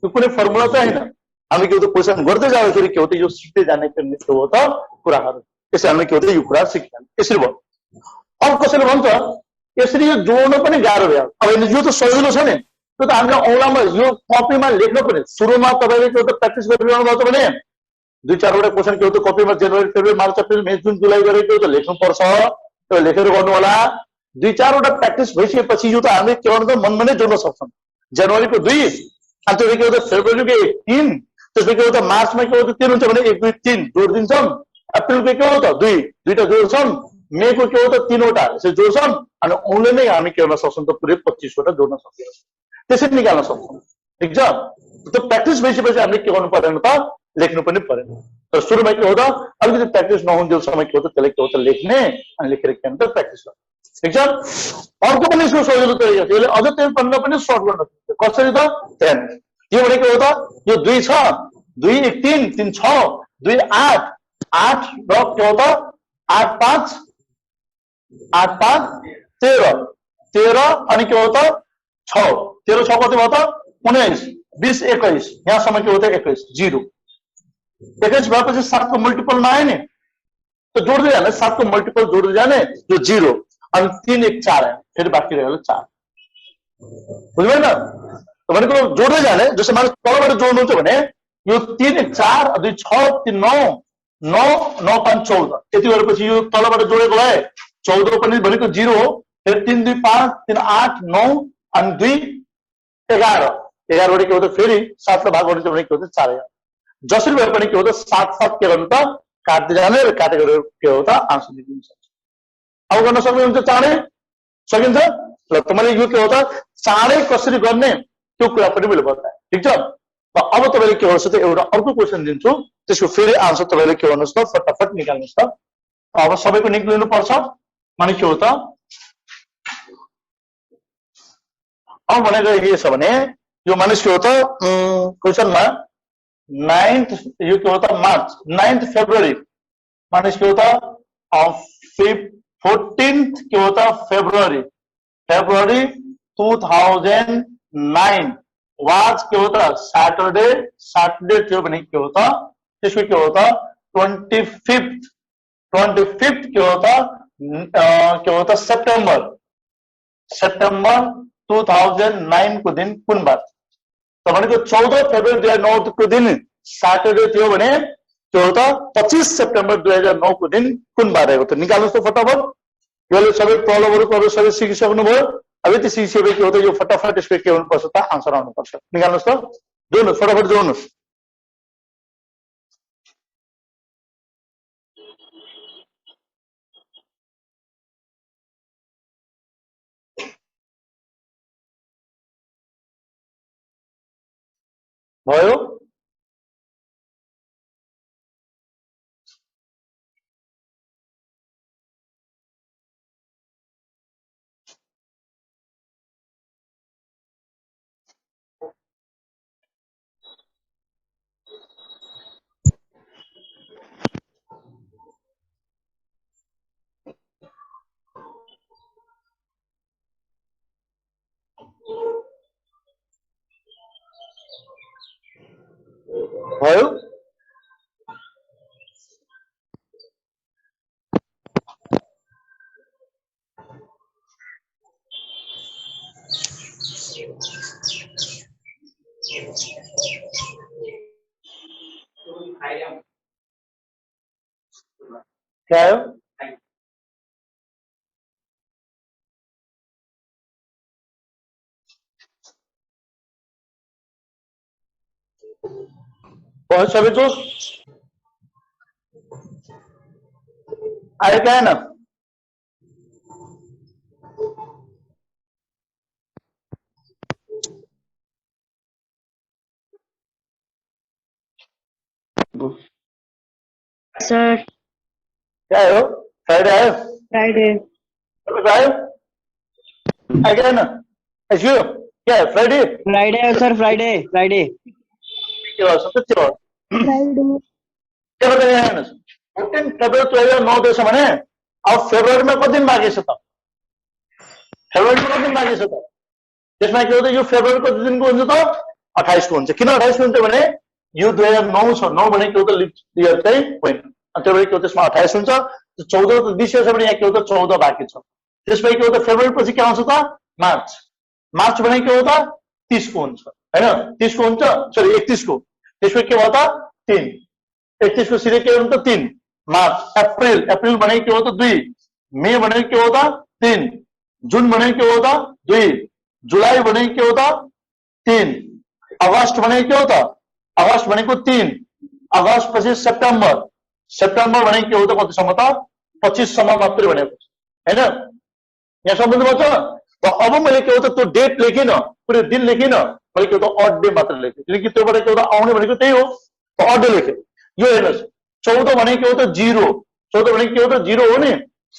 यो कुनै फर्मुला चाहिँ हैन। हामी के हो त क्वेशन गर्दै जाँदाखेरि के हो त यो सिक्दै जाने के हो त कुराहरु। त्यसै हामीले के हो त यो कुरा सिक्छौँ। यसरी भयो। अब कसैले भन्छ यसरी यो जोड्न पनि गाह्रो भयो। अब यो त सजिलो छ नि। त्यो त हामीले औलामा यो कपीमा लेख्न पनि सुरुमा तपाईले के हो त प्र्याक्टिस गरिरहनु भएको छ भने 2-4 वटा क्वेशन के हो त कपीमा जनवरी फेब्रुअरी मार्च अप्रिल मे जुन जुलाई गरेको त लेख्नु पर्छ। त्यो लेखेर गर्नु होला। 2-4 वटा प्र्याक्टिस भइसकेपछि यो त हामीले के गर्नु त मनमा नै जोड्न सक्छौं। जनवरीको 2 अनि त्यसपछि के हो त फेब्रुअरीको 3 त्यसपछि के हो त मार्चमा के हो त 3 हुन्छ भने 1 2 3 जोड दिन्छौं। अप्रिलको के हो त 2 दुईटा जोड्छौं। मेको के हो त 3 वटा यसरी जोड्छौं अनि उनले नै हामी के गर्न सक्छौं त पुरै 25 वटा जोड्न सक्छौं। त्यसरी निकाल्न सक्छौं। ठीक छ। त्यो प्र्याक्टिस भइसकेपछि हामीले के गर्नु पर्दैन त लेख्नु पनि पर्दैन। तर सुरुमा के हो त अलिकति प्र्याक्टिस नहुन्जेलसम्म के हो त त्यसलाई के हो त लेख्ने अनि लेखेर के हुन्छ प्र्याक्टिस गर्ने। ठीक छ। अर्को पनि यसको सजिलो तरिका छ। यसले अझ त्यो भन्दा पनि सर्ट गर्न सक्छ। कसरी त ध्यान यो भनेको हो त यो 2 छ 2 1 3 3 6 2 8 8 र के हो त 8 5 8 5 13 13 अनि के हो त 6 13 6 कति भयो त 19 20 21 यहाँसम्म के हो त 21 0 21 भएपछि 7 को मल्टिपलमा आयो नि। त जोड्दै जाने 7 को मल्टिपल जोड्दै जाने यो 0 अनि 3 1 4 आयो फेरि बाँकी रह्यो 4। बुझ्नुभयो न। भनेको जोड्दै जाने जस्तो मानिस तलबाट जोड्नुहुन्छ भने यो 3 1 4 2 6 3 9 9 9 5 14 यति गरेपछि यो तलबाट जोडेको भए 14 पनि भनेको 0 हो। फेरि 3 2 5 3 8 9 अनि 2 11 11 के हो त फेरि 7 ले भाग गर्नु भने के हो त 4000 जसरी भए पनि के हो त 7 7 के गर्नु त काट्दै जाने र काटेको के हो त आन्सर निस्किन्छ अब गर्न सक्नुहुन्छ चाँडै सकिन्छ ल तपाईले यो के हो त चाँडै कसरी गर्ने त्यो कुरा पनि मैले बताएँ ठीक छ र अब तपाईले के गर्नुस् त एउटा अर्को क्वेशन दिन्छु त्यसको फेरि आन्सर तपाईले के गर्नुस् त फटाफट निकाल्नुस् त अब सबैको निकाल्नु पर्छ माने के हो त अब भनेको के छ भने यो मानिस के हो त क्वेशनमा 9th यो के हो त मार्च 9th फेब्रुअरी मानिस के हो त 14th के हो त फेब्रुअरी 2009 वाज के हो त सैटरडे थियो भने के हो त त्यसको के हो त 25th के हो त सेप्टेम्बर 2009 को दिन कुन बार त भनेको 14 फेब्रुअरी 2009 को दिन सैटरडे थियो भने त्यो हो त 25 सेप्टेम्बर 2009 को दिन कुन बार रहेको त निकाल्नुस् त फटाफट योले सबै प्रब्लमहरु सबै सिकिसक्नु भयो अब यति सिकिसकेपछि के हो त यो फटाफट यसको के हुनु पर्छ त आन्सर आउनु पर्छ निकाल्नुस् त जोड्नुस् फटाफट जोड्नुस् भयो भयो क्या आयो बहुत सभी तो आए क्या है ना सर क्या है वो फ्राइडे आयो फ्राइडे आयो आए क्या है ना ऐसे क्या है फ्राइडे फ्राइडे है सर फ्राइडे फ्राइडे के हो सत्य हो फ्राइडे के बताइए है ना 14 फेब्रुअरी 2009 देश भने अब फेब्रुअरी में कति दिन बाँकी छ त फेब्रुअरी में कति दिन बाँकी छ त त्यसमा के हो त यो फेब्रुअरी कति दिनको हुन्छ त 28 को हुन्छ किन 28 को हुन्छ भने यो 2009 छ 9 भनेको हो त लिप इयर चाहिँ होइन अनि त्यसपछि के हो त्यसमा 28 हुन्छ 14 त दिसियो छ भने यहाँ के हो त 14 बाँकी छ त्यसपछि के हो त फेब्रुअरी पछि के आउँछ त मार्च मार्च भनेको के हो त 30 को हुन्छ हैन 30 को हुन्छ सरी 31 को त्यसपछि के भयो त 3 31 को सिधै के हुन्छ 3 मार्च अप्रिल अप्रिल भनेको के हो त 2 मे भनेको के हो त 3 जुन भनेको के हो त 2 जुलाई भनेको के हो त 3 अगस्त भनेको के हो त अगस्त भनेको 3 अगस्त पछि सेप्टेम्बर सेप्टेम्बर भनेको के हो त कतिसम्म त 25 सम्म मात्रै भनेको हैन यहाँ सम्बन्धमा छ त अब मैले के हो त त्यो डेट लेखिन पुरै दिन लेखिन मैले के हो त अड डे मात्र लेखेँ किनकि त्योबाट के हो त आउने भनेको त्यही हो त अड डे लेखेँ यो हेर्नुस् 14 भनेको के हो त 0 14 भनेको के हो त 0 हो नि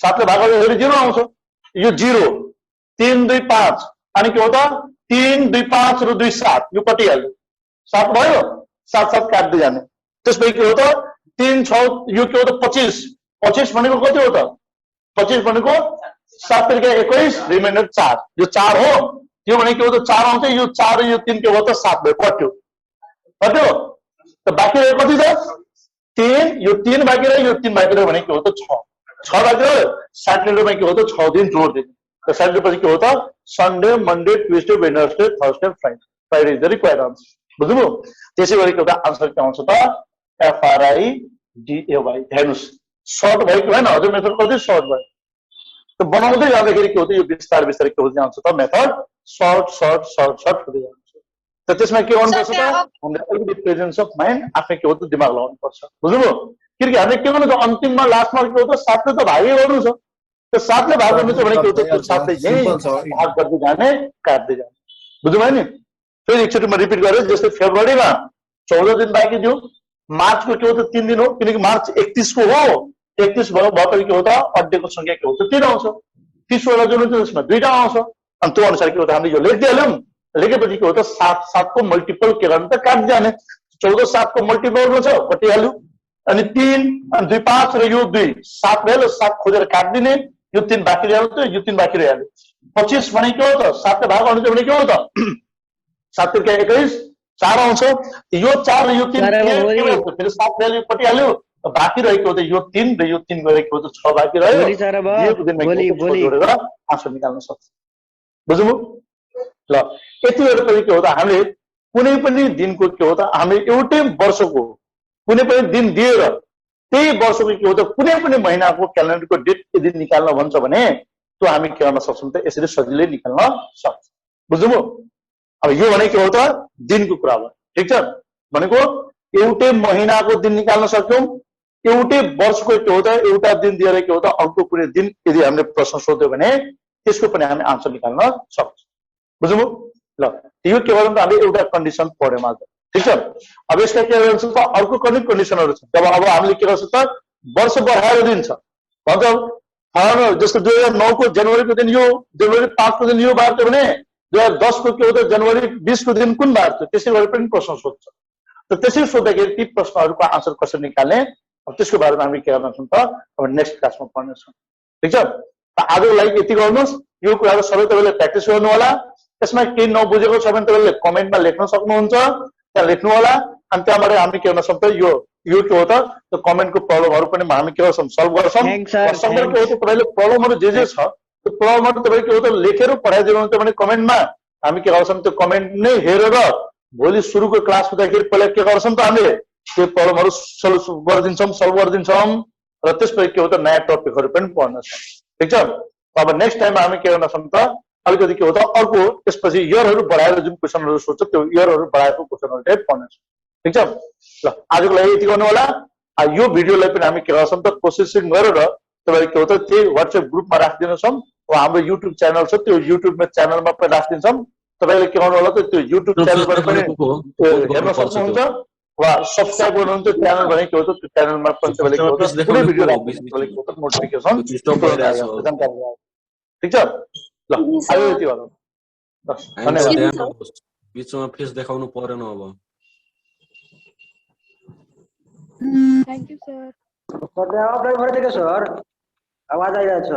7 ले भाग गर्दाखेरि 0 आउँछ यो 0 3 2 5 अनि के हो त 3 2 5 र 2 7 यो कति आयो 7 भयो 7 7 काट्दै जाने त्यसपछि के हो त 3 6 यो के हो त 25 25 भनेको कति हो त 25 भनेको 7 त्रिका 21 रिमाइन्डर 4 यो 4 हो यो भनेको के हो त 4 आउँछ यो 4 र यो 3 के हो त 7 भयो कट्यो कट्यो त बाँकी रह्यो कति त 3 यो 3 बाँकी रह्यो यो 3 बाँकी रह्यो भने के हो त 6 6 बाँकी रह्यो सैटरडेमा के हो त 6 दिन जोड दिने त सैटरडे पछि के हो त Sunday Monday Tuesday Wednesday Thursday Friday Friday is the required answer बुझ्नुभयो त्यसै गरी एउटा आन्सर के आउँछ त FRIDAY हेर्नुस् सर्ट भयो कि होइन हजुर मेथड कति सर्ट भयो त बनाउँदै जाँदाखेरि के हो त यो बिस्तारै बिस्तारै के हुन्छ आउँछ त मेथड सर्ट हुँदै जान्छ। त त्यसमा के गर्नुपर्छ त त्यहाँ हामीले अलिकति प्रेजेन्स अफ माइन्ड आफै के हो त दिमाग लगाउनुपर्छ, बुझ्नुभयो? किनकि हामीले के गर्नु छ अन्तिममा लास्टमा के हो त 7 ले त भागै गर्नु छ। त्यो 7 ले भाग गर्नु छ भने के हो त त्यो 7 ले यही भाग गर्दै जाने काट्दै जाने, बुझ्नुभयो नि? फेरि एकचोटि म रिपिट गरेँ, जस्तै फेब्रुअरीमा 14 दिन बाँकी थियो, मार्चको के हो त 3 दिन हो, किनकि मार्च 31 को हो, 31 भएपछि के हो त अड्डेको संख्या के हो त 3 आउँछ, 30 वटा जुन हुन्छ त्यसमा 2टा आउँछ, अनि त्यो अनुसार के हो त हामीले यो लेखिदिहाल्यौँ। लेखेपछि के हो त 7 को मल्टिपल के गर्नु त काट्दै जाने। 14 7 को मल्टिपल छ कटिहाल्यो, अनि 3 अनि 2 5 र यो 2 7 रह्यो, 7 खोजेर काट्दिने, यो 3 बाँकी रह्यो त यो 3 बाँकी रह्यो। 25 भने के हो त 7 ले भाग गर्नु भने के हो त 7 त्रिक 21 4 आउँछ, यो 4 र यो 3 फेरि 7 रह्यो कटिहाल्यो, बाँकी रहेको त यो 3 र यो 3 गरेको त 6 बाँकी रह्यो। यो दिनमा जोडेर आन्सर निकाल्न सक्छ, बुझ्नुभयो? ल यति गरेपछि के हो त हामीले कुनै पनि दिनको के हो त हामीले एउटै वर्षको कुनै पनि दिन दिएर त्यही वर्षको के हो त कुनै पनि महिनाको क्यालेन्डरको डेट यदि निकाल्न भन्छ भने त्यो हामी के गर्न सक्छौँ त यसरी सजिलै निकाल्न सक्छौँ, बुझ्नुभयो? अब यो भने के हो त दिनको कुरा भयो, ठिक छ? भनेको एउटै महिनाको दिन निकाल्न सक्छौँ, एउटै वर्षको के हो त एउटा दिन दिएर के हो त अर्को कुनै दिन यदि हामीले प्रश्न सोध्यो भने त्यसको पनि हामी आन्सर निकाल्न सक्छौँ, बुझ्नुभयो? ल यो के भन्छ हामीले एउटा कन्डिसन पढ्यौँ आज, ठिक छ? अब यसका के भन्छ त अर्को कुनै कन्डिसनहरू छ। जब अब हामीले के गर्छ त वर्ष बढाएर दिन्छ भन्छ, जस्तो 2009 को जनवरी को दिन यो, जनवरी 5 को दिन यो बार थियो भने 2010 को के हो त जनवरी 20 को दिन कुन बार थियो, त्यसै गरी पनि प्रश्न सोध्छ। त त्यसरी सोद्धाखेरि ती प्रश्नहरूको आन्सर कसरी निकाल्ने त्यसको बारेमा हामी के गर्छौँ त अब नेक्स्ट क्लासमा पढ्नेछौँ, ठिक छ? त आजको लागि यति गर्नुहोस्, यो कुराहरू सबै तपाईँले प्र्याक्टिस गर्नु होला। यसमा केही नबुझेको छ भने तपाईँले कमेन्टमा लेख्न सक्नुहुन्छ, त्यहाँ लेख्नु होला, अनि त्यहाँबाट हामी के गर्न सक्छौँ यो के हो त त्यो कमेन्टको प्रब्लमहरू पनि हामी के गर्छौँ सल्भ गर्छौँ। सँगै के हो त तपाईँले प्रब्लमहरू जे छ त्यो प्रब्लमहरू तपाईँले के हो त लेखेर पठाइदिनुहुन्छ भने कमेन्टमा हामी के गर्छौँ त्यो कमेन्ट नै हेरेर भोलि सुरुको क्लास हुँदाखेरि पहिला के गर्छौँ त हामीले त्यो प्रब्लमहरू सल्भ गरिदिन्छौँ र त्यसपछि के हो त नयाँ टपिकहरू पनि पढ्नेछौँ, ठिक छ? अब नेक्स्ट टाइम हामी के गर्छौँ त अलिकति के हो त अर्को त्यसपछि इयरहरू बढाएर जुन क्वेसनहरू सोध्छ त्यो इयरहरू बढाएको क्वेसनहरू चाहिँ पढ्नेछौँ, ठिक छ? ल आजको लागि यति गर्नु होला। यो भिडियोलाई पनि हामी के गर्छौँ त प्रोसेसिङ गरेर तपाईँले के हो त त्यही वाट्सएप ग्रुपमा राखिदिनेछौँ, हाम्रो युट्युब च्यानल छ त्यो युट्युब च्यानलमा पनि राखिदिन्छौँ। तपाईँले के गर्नु होला त त्यो युट्युब च्यानलबाट पनि हेर्न सक्नुहुन्छ वा सब्सक्राइब गर्नुहुन्छ च्यानल भने के हो त त्यो च्यानलमा पनि तपाईँले के हो त कुनै भिडियो नोटिफिकेसन जानकारी, ठिक छ? ल आयो यति गर्नु, धन्यवाद। बीचमा फेस देखाउनु परेन अब। Thank you sir. सर आवाज आइरहेछ।